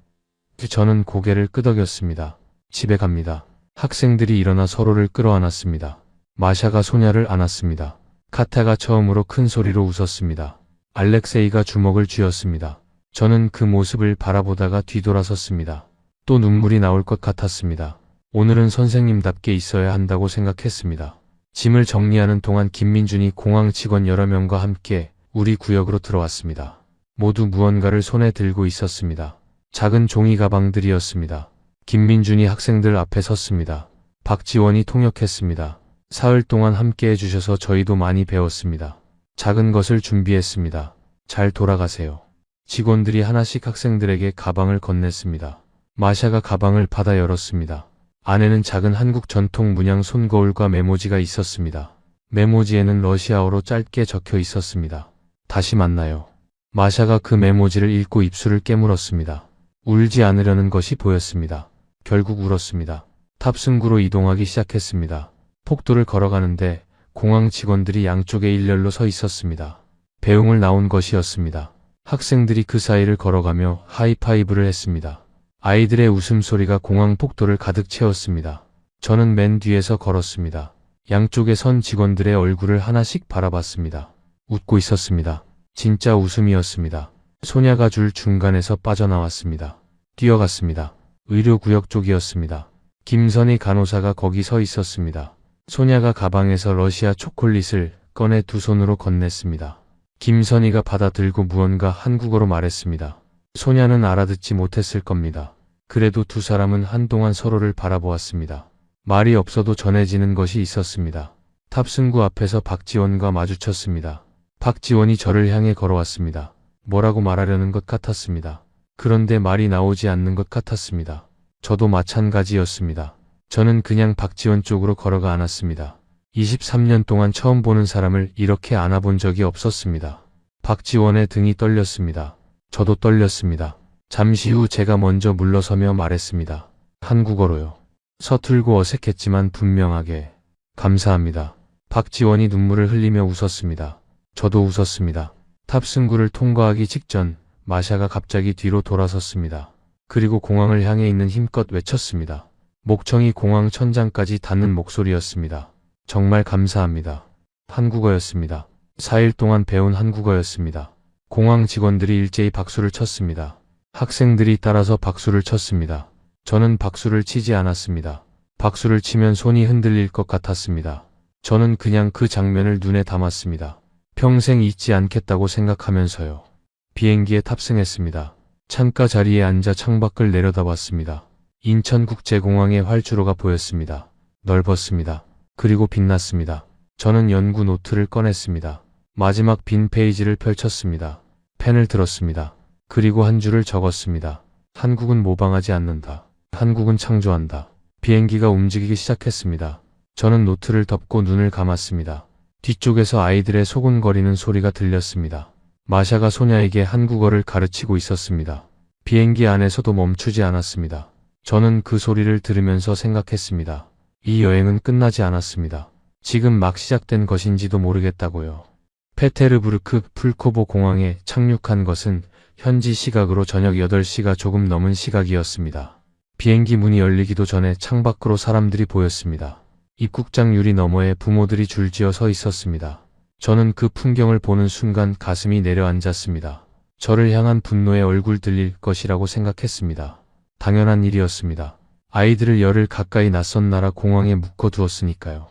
저는 고개를 끄덕였습니다. 집에 갑니다. 학생들이 일어나 서로를 끌어안았습니다. 마샤가 소냐를 안았습니다. 카타가 처음으로 큰 소리로 웃었습니다. 알렉세이가 주먹을 쥐었습니다. 저는 그 모습을 바라보다가 뒤돌아섰습니다. 또 눈물이 나올 것 같았습니다. 오늘은 선생님답게 있어야 한다고 생각했습니다. 짐을 정리하는 동안 김민준이 공항 직원 여러 명과 함께 우리 구역으로 들어왔습니다. 모두 무언가를 손에 들고 있었습니다. 작은 종이 가방들이었습니다. 김민준이 학생들 앞에 섰습니다. 박지원이 통역했습니다. 사흘 동안 함께 해주셔서 저희도 많이 배웠습니다. 작은 것을 준비했습니다. 잘 돌아가세요. 직원들이 하나씩 학생들에게 가방을 건넸습니다. 마샤가 가방을 받아 열었습니다. 안에는 작은 한국 전통 문양 손거울과 메모지가 있었습니다. 메모지에는 러시아어로 짧게 적혀 있었습니다. 다시 만나요. 마샤가 그 메모지를 읽고 입술을 깨물었습니다. 울지 않으려는 것이 보였습니다. 결국 울었습니다. 탑승구로 이동하기 시작했습니다. 폭도를 걸어가는데 공항 직원들이 양쪽에 일렬로 서 있었습니다. 배웅을 나온 것이었습니다. 학생들이 그 사이를 걸어가며 하이파이브를 했습니다. 아이들의 웃음소리가 공항 폭도를 가득 채웠습니다. 저는 맨 뒤에서 걸었습니다. 양쪽에 선 직원들의 얼굴을 하나씩 바라봤습니다. 웃고 있었습니다. 진짜 웃음이었습니다. 소냐가 줄 중간에서 빠져나왔습니다. 뛰어갔습니다. 의료구역 쪽이었습니다. 김선희 간호사가 거기 서 있었습니다. 소냐가 가방에서 러시아 초콜릿을 꺼내 두 손으로 건넸습니다. 김선희가 받아들고 무언가 한국어로 말했습니다. 소냐는 알아듣지 못했을 겁니다. 그래도 두 사람은 한동안 서로를 바라보았습니다. 말이 없어도 전해지는 것이 있었습니다. 탑승구 앞에서 박지원과 마주쳤습니다. 박지원이 저를 향해 걸어왔습니다. 뭐라고 말하려는 것 같았습니다. 그런데 말이 나오지 않는 것 같았습니다. 저도 마찬가지였습니다. 저는 그냥 박지원 쪽으로 걸어가 안았습니다. 23년 동안 처음 보는 사람을 이렇게 안아본 적이 없었습니다. 박지원의 등이 떨렸습니다. 저도 떨렸습니다. 잠시 후 제가 먼저 물러서며 말했습니다. 한국어로요. 서툴고 어색했지만 분명하게. 감사합니다. 박지원이 눈물을 흘리며 웃었습니다. 저도 웃었습니다. 탑승구를 통과하기 직전 마샤가 갑자기 뒤로 돌아섰습니다. 그리고 공항을 향해 있는 힘껏 외쳤습니다. 목청이 공항 천장까지 닿는 목소리였습니다. 정말 감사합니다. 한국어였습니다. 4일 동안 배운 한국어였습니다. 공항 직원들이 일제히 박수를 쳤습니다. 학생들이 따라서 박수를 쳤습니다. 저는 박수를 치지 않았습니다. 박수를 치면 손이 흔들릴 것 같았습니다. 저는 그냥 그 장면을 눈에 담았습니다. 평생 잊지 않겠다고 생각하면서요. 비행기에 탑승했습니다. 창가 자리에 앉아 창밖을 내려다봤습니다. 인천국제공항의 활주로가 보였습니다. 넓었습니다. 그리고 빛났습니다. 저는 연구 노트를 꺼냈습니다. 마지막 빈 페이지를 펼쳤습니다. 펜을 들었습니다. 그리고 한 줄을 적었습니다. 한국은 모방하지 않는다. 한국은 창조한다. 비행기가 움직이기 시작했습니다. 저는 노트를 덮고 눈을 감았습니다. 뒤쪽에서 아이들의 소곤거리는 소리가 들렸습니다. 마샤가 소냐에게 한국어를 가르치고 있었습니다. 비행기 안에서도 멈추지 않았습니다. 저는 그 소리를 들으면서 생각했습니다. 이 여행은 끝나지 않았습니다. 지금 막 시작된 것인지도 모르겠다고요. 페테르부르크 풀코보 공항에 착륙한 것은 현지 시각으로 저녁 8시가 조금 넘은 시각이었습니다. 비행기 문이 열리기도 전에 창밖으로 사람들이 보였습니다. 입국장 유리 너머에 부모들이 줄지어 서 있었습니다. 저는 그 풍경을 보는 순간 가슴이 내려앉았습니다. 저를 향한 분노의 얼굴 들릴 것이라고 생각했습니다. 당연한 일이었습니다. 아이들을 열흘 가까이 낯선 나라 공항에 묶어두었으니까요.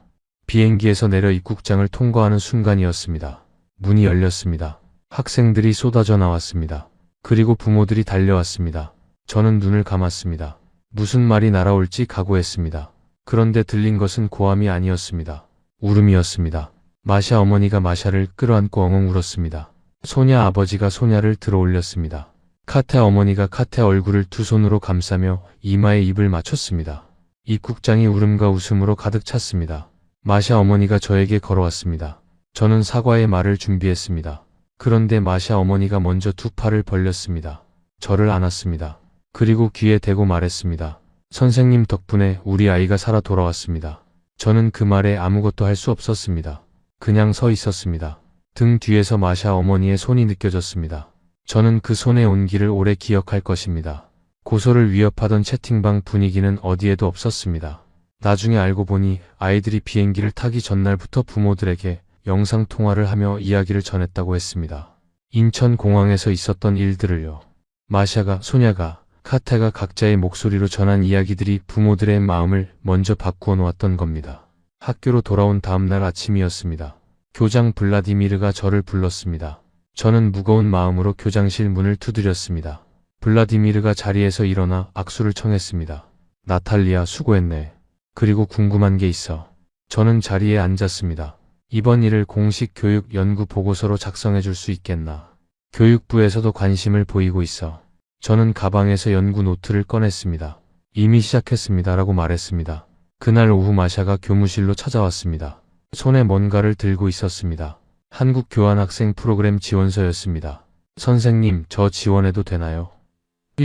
비행기에서 내려 입국장을 통과하는 순간이었습니다. 문이 열렸습니다. 학생들이 쏟아져 나왔습니다. 그리고 부모들이 달려왔습니다. 저는 눈을 감았습니다. 무슨 말이 날아올지 각오했습니다. 그런데 들린 것은 고함이 아니었습니다. 울음이었습니다. 마샤 어머니가 마샤를 끌어안고 엉엉 울었습니다. 소냐 아버지가 소냐를 들어올렸습니다. 카테 어머니가 카테 얼굴을 두 손으로 감싸며 이마에 입을 맞췄습니다. 입국장이 울음과 웃음으로 가득 찼습니다. 마샤 어머니가 저에게 걸어왔습니다. 저는 사과의 말을 준비했습니다. 그런데 마샤 어머니가 먼저 두 팔을 벌렸습니다. 저를 안았습니다. 그리고 귀에 대고 말했습니다. 선생님 덕분에 우리 아이가 살아 돌아왔습니다. 저는 그 말에 아무것도 할 수 없었습니다. 그냥 서 있었습니다. 등 뒤에서 마샤 어머니의 손이 느껴졌습니다. 저는 그 손의 온기를 오래 기억할 것입니다. 고소를 위협하던 채팅방 분위기는 어디에도 없었습니다. 나중에 알고 보니 아이들이 비행기를 타기 전날부터 부모들에게 영상통화를 하며 이야기를 전했다고 했습니다. 인천공항에서 있었던 일들을요. 마샤가, 소냐가, 카테가 각자의 목소리로 전한 이야기들이 부모들의 마음을 먼저 바꾸어 놓았던 겁니다. 학교로 돌아온 다음 날 아침이었습니다. 교장 블라디미르가 저를 불렀습니다. 저는 무거운 마음으로 교장실 문을 두드렸습니다. 블라디미르가 자리에서 일어나 악수를 청했습니다. 나탈리아 수고했네. 그리고 궁금한 게 있어. 저는 자리에 앉았습니다. 이번 일을 공식 교육 연구 보고서로 작성해 줄 수 있겠나. 교육부에서도 관심을 보이고 있어. 저는 가방에서 연구 노트를 꺼냈습니다. 이미 시작했습니다. 라고 말했습니다. 그날 오후 마샤가 교무실로 찾아왔습니다. 손에 뭔가를 들고 있었습니다. 한국 교환학생 프로그램 지원서였습니다. 선생님, 저 지원해도 되나요?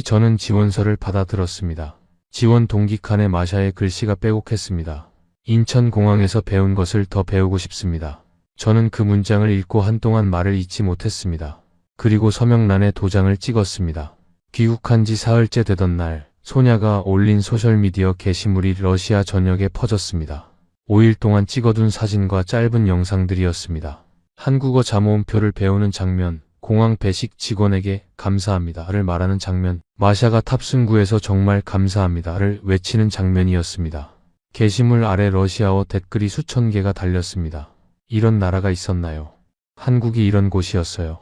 저는 지원서를 받아들었습니다. 지원 동기 칸에 마샤의 글씨가 빼곡했습니다. 인천공항에서 배운 것을 더 배우고 싶습니다. 저는 그 문장을 읽고 한동안 말을 잇지 못했습니다. 그리고 서명란에 도장을 찍었습니다. 귀국한 지 사흘째 되던 날, 소냐가 올린 소셜미디어 게시물이 러시아 전역에 퍼졌습니다. 5일 동안 찍어둔 사진과 짧은 영상들이었습니다. 한국어 잠오음표를 배우는 장면, 공항 배식 직원에게 감사합니다를 말하는 장면, 마샤가 탑승구에서 정말 감사합니다를 외치는 장면이었습니다. 게시물 아래 러시아어 댓글이 수천 개가 달렸습니다. 이런 나라가 있었나요? 한국이 이런 곳이었어요.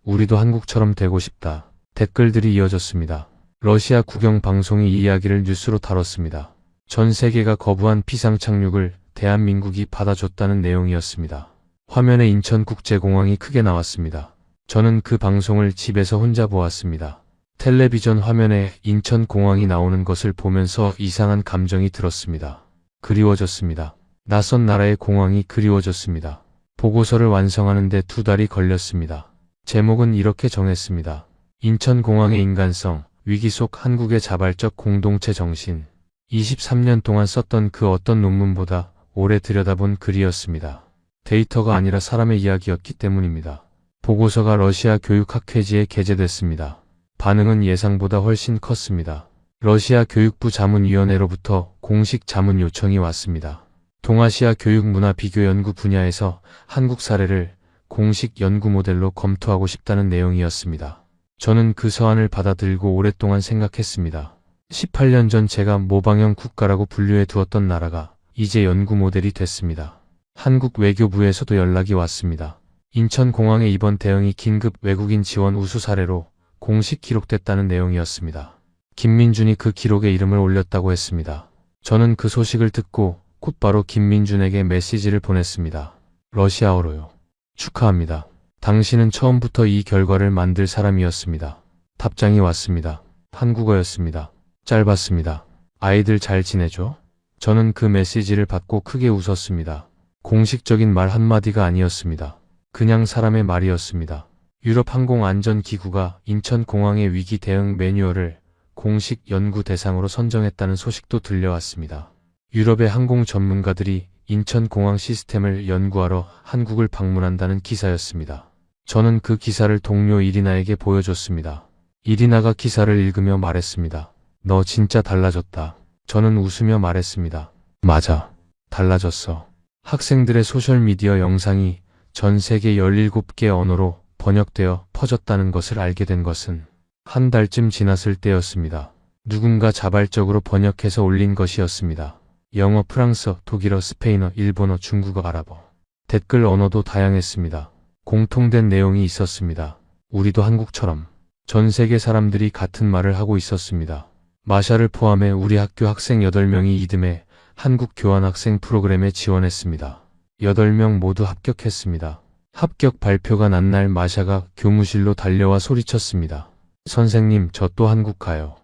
우리도 한국처럼 되고 싶다. 댓글들이 이어졌습니다. 러시아 국영 방송이 이 이야기를 뉴스로 다뤘습니다. 전 세계가 거부한 비상 착륙을 대한민국이 받아줬다는 내용이었습니다. 화면에 인천국제공항이 크게 나왔습니다. 저는 그 방송을 집에서 혼자 보았습니다. 텔레비전 화면에 인천공항이 나오는 것을 보면서 이상한 감정이 들었습니다. 그리워졌습니다. 낯선 나라의 공항이 그리워졌습니다. 보고서를 완성하는데 2달이 걸렸습니다. 제목은 이렇게 정했습니다. 인천공항의 인간성, 위기 속 한국의 자발적 공동체 정신. 23년 동안 썼던 그 어떤 논문보다 오래 들여다본 글이었습니다. 데이터가 아니라 사람의 이야기였기 때문입니다. 보고서가 러시아 교육학회지에 게재됐습니다. 반응은 예상보다 훨씬 컸습니다. 러시아 교육부 자문위원회로부터 공식 자문 요청이 왔습니다. 동아시아 교육 문화 비교 연구 분야에서 한국 사례를 공식 연구 모델로 검토하고 싶다는 내용이었습니다. 저는 그 서한을 받아들고 오랫동안 생각했습니다. 18년 전 제가 모방형 국가라고 분류해 두었던 나라가 이제 연구 모델이 됐습니다. 한국 외교부에서도 연락이 왔습니다. 인천공항의 이번 대응이 긴급 외국인 지원 우수 사례로 공식 기록됐다는 내용이었습니다. 김민준이 그 기록에 이름을 올렸다고 했습니다. 저는 그 소식을 듣고 곧바로 김민준에게 메시지를 보냈습니다. 러시아어로요. 축하합니다. 당신은 처음부터 이 결과를 만들 사람이었습니다. 답장이 왔습니다. 한국어였습니다. 짧았습니다. 아이들 잘 지내죠? 저는 그 메시지를 받고 크게 웃었습니다. 공식적인 말 한마디가 아니었습니다. 그냥 사람의 말이었습니다. 유럽 항공안전기구가 인천공항의 위기 대응 매뉴얼을 공식 연구 대상으로 선정했다는 소식도 들려왔습니다. 유럽의 항공 전문가들이 인천공항 시스템을 연구하러 한국을 방문한다는 기사였습니다. 저는 그 기사를 동료 이리나에게 보여줬습니다. 이리나가 기사를 읽으며 말했습니다. 너 진짜 달라졌다. 저는 웃으며 말했습니다. 맞아. 달라졌어. 학생들의 소셜미디어 영상이 전 세계 17개 언어로 번역되어 퍼졌다는 것을 알게 된 것은 한 달쯤 지났을 때였습니다. 누군가 자발적으로 번역해서 올린 것이었습니다. 영어, 프랑스어, 독일어, 스페인어, 일본어, 중국어, 아랍어. 댓글 언어도 다양했습니다. 공통된 내용이 있었습니다. 우리도 한국처럼. 전 세계 사람들이 같은 말을 하고 있었습니다. 마샤를 포함해 우리 학교 학생 8명이 이듬해 한국 교환학생 프로그램에 지원했습니다. 8명 모두 합격했습니다. 합격 발표가 난 날 마샤가 교무실로 달려와 소리쳤습니다. 선생님, 저 또 한국 가요.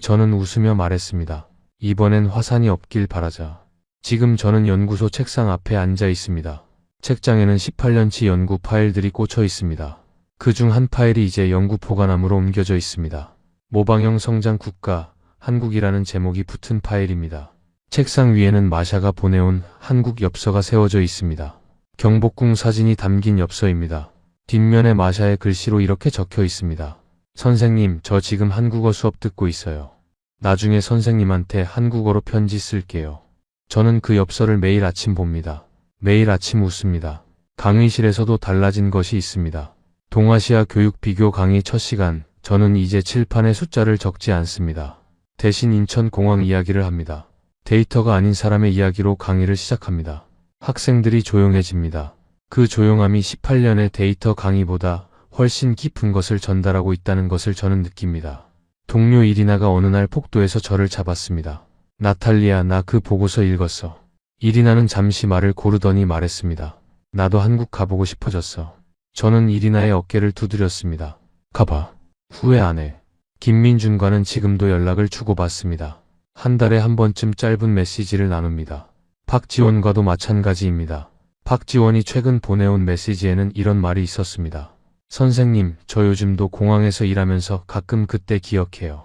저는 웃으며 말했습니다. 이번엔 화산이 없길 바라자. 지금 저는 연구소 책상 앞에 앉아 있습니다. 책장에는 18년치 연구 파일들이 꽂혀 있습니다. 그중 한 파일이 이제 연구 보관함으로 옮겨져 있습니다. 모방형 성장 국가, 한국이라는 제목이 붙은 파일입니다. 책상 위에는 마샤가 보내온 한국 엽서가 세워져 있습니다. 경복궁 사진이 담긴 엽서입니다. 뒷면에 마샤의 글씨로 이렇게 적혀 있습니다. 선생님, 저 지금 한국어 수업 듣고 있어요. 나중에 선생님한테 한국어로 편지 쓸게요. 저는 그 엽서를 매일 아침 봅니다. 매일 아침 웃습니다. 강의실에서도 달라진 것이 있습니다. 동아시아 교육 비교 강의 첫 시간, 저는 이제 칠판에 숫자를 적지 않습니다. 대신 인천공항 이야기를 합니다. 데이터가 아닌 사람의 이야기로 강의를 시작합니다. 학생들이 조용해집니다. 그 조용함이 18년의 데이터 강의보다 훨씬 깊은 것을 전달하고 있다는 것을 저는 느낍니다. 동료 이리나가 어느 날 폭도에서 저를 잡았습니다. 나탈리아, 나 그 보고서 읽었어. 이리나는 잠시 말을 고르더니 말했습니다. 나도 한국 가보고 싶어졌어. 저는 이리나의 어깨를 두드렸습니다. 가봐. 후회 안 해. 김민준과는 지금도 연락을 주고받습니다. 한 달에 한 번쯤 짧은 메시지를 나눕니다. 박지원과도 마찬가지입니다. 박지원이 최근 보내온 메시지에는 이런 말이 있었습니다. 선생님, 저 요즘도 공항에서 일하면서 가끔 그때 기억해요.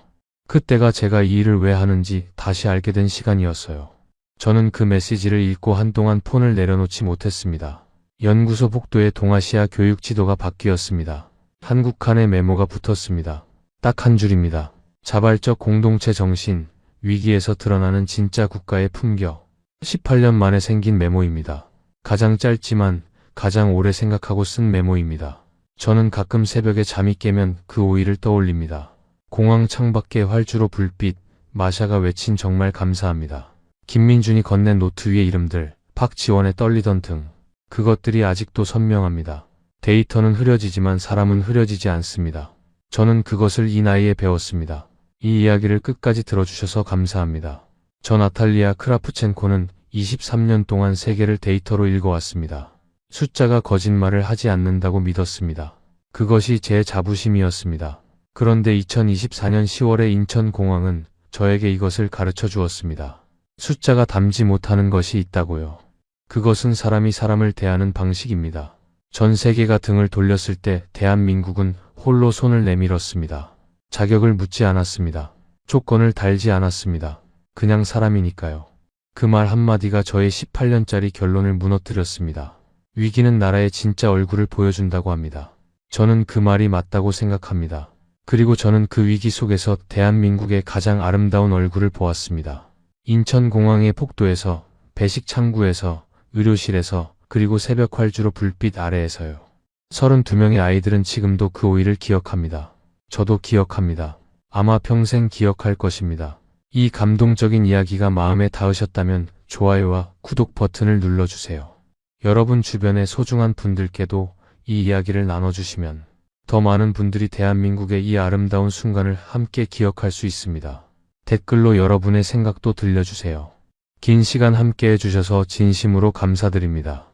그때가 제가 이 일을 왜 하는지 다시 알게 된 시간이었어요. 저는 그 메시지를 읽고 한동안 폰을 내려놓지 못했습니다. 연구소 복도에 동아시아 교육 지도가 바뀌었습니다. 한국 칸에 메모가 붙었습니다. 딱 한 줄입니다. 자발적 공동체 정신, 위기에서 드러나는 진짜 국가의 품격. 18년 만에 생긴 메모입니다. 가장 짧지만 가장 오래 생각하고 쓴 메모입니다. 저는 가끔 새벽에 잠이 깨면 그 오일을 떠올립니다. 공항 창밖에 활주로 불빛, 마샤가 외친 정말 감사합니다. 김민준이 건넨 노트 위의 이름들, 박지원의 떨리던 등. 그것들이 아직도 선명합니다. 데이터는 흐려지지만 사람은 흐려지지 않습니다. 저는 그것을 이 나이에 배웠습니다. 이 이야기를 끝까지 들어주셔서 감사합니다. 저 나탈리아 크라프첸코는 23년 동안 세계를 데이터로 읽어왔습니다. 숫자가 거짓말을 하지 않는다고 믿었습니다. 그것이 제 자부심이었습니다. 그런데 2024년 10월에 인천공항은 저에게 이것을 가르쳐 주었습니다. 숫자가 담지 못하는 것이 있다고요. 그것은 사람이 사람을 대하는 방식입니다. 전 세계가 등을 돌렸을 때 대한민국은 홀로 손을 내밀었습니다. 자격을 묻지 않았습니다. 조건을 달지 않았습니다. 그냥 사람이니까요. 그 말 한마디가 저의 18년짜리 결론을 무너뜨렸습니다. 위기는 나라의 진짜 얼굴을 보여준다고 합니다. 저는 그 말이 맞다고 생각합니다. 그리고 저는 그 위기 속에서 대한민국의 가장 아름다운 얼굴을 보았습니다. 인천공항의 폭도에서, 배식 창구에서, 의료실에서, 그리고 새벽 활주로 불빛 아래에서요. 32명의 아이들은 지금도 그 오일을 기억합니다. 저도 기억합니다. 아마 평생 기억할 것입니다. 이 감동적인 이야기가 마음에 닿으셨다면 좋아요와 구독 버튼을 눌러주세요. 여러분 주변의 소중한 분들께도 이 이야기를 나눠주시면 더 많은 분들이 대한민국의 이 아름다운 순간을 함께 기억할 수 있습니다. 댓글로 여러분의 생각도 들려주세요. 긴 시간 함께 해주셔서 진심으로 감사드립니다.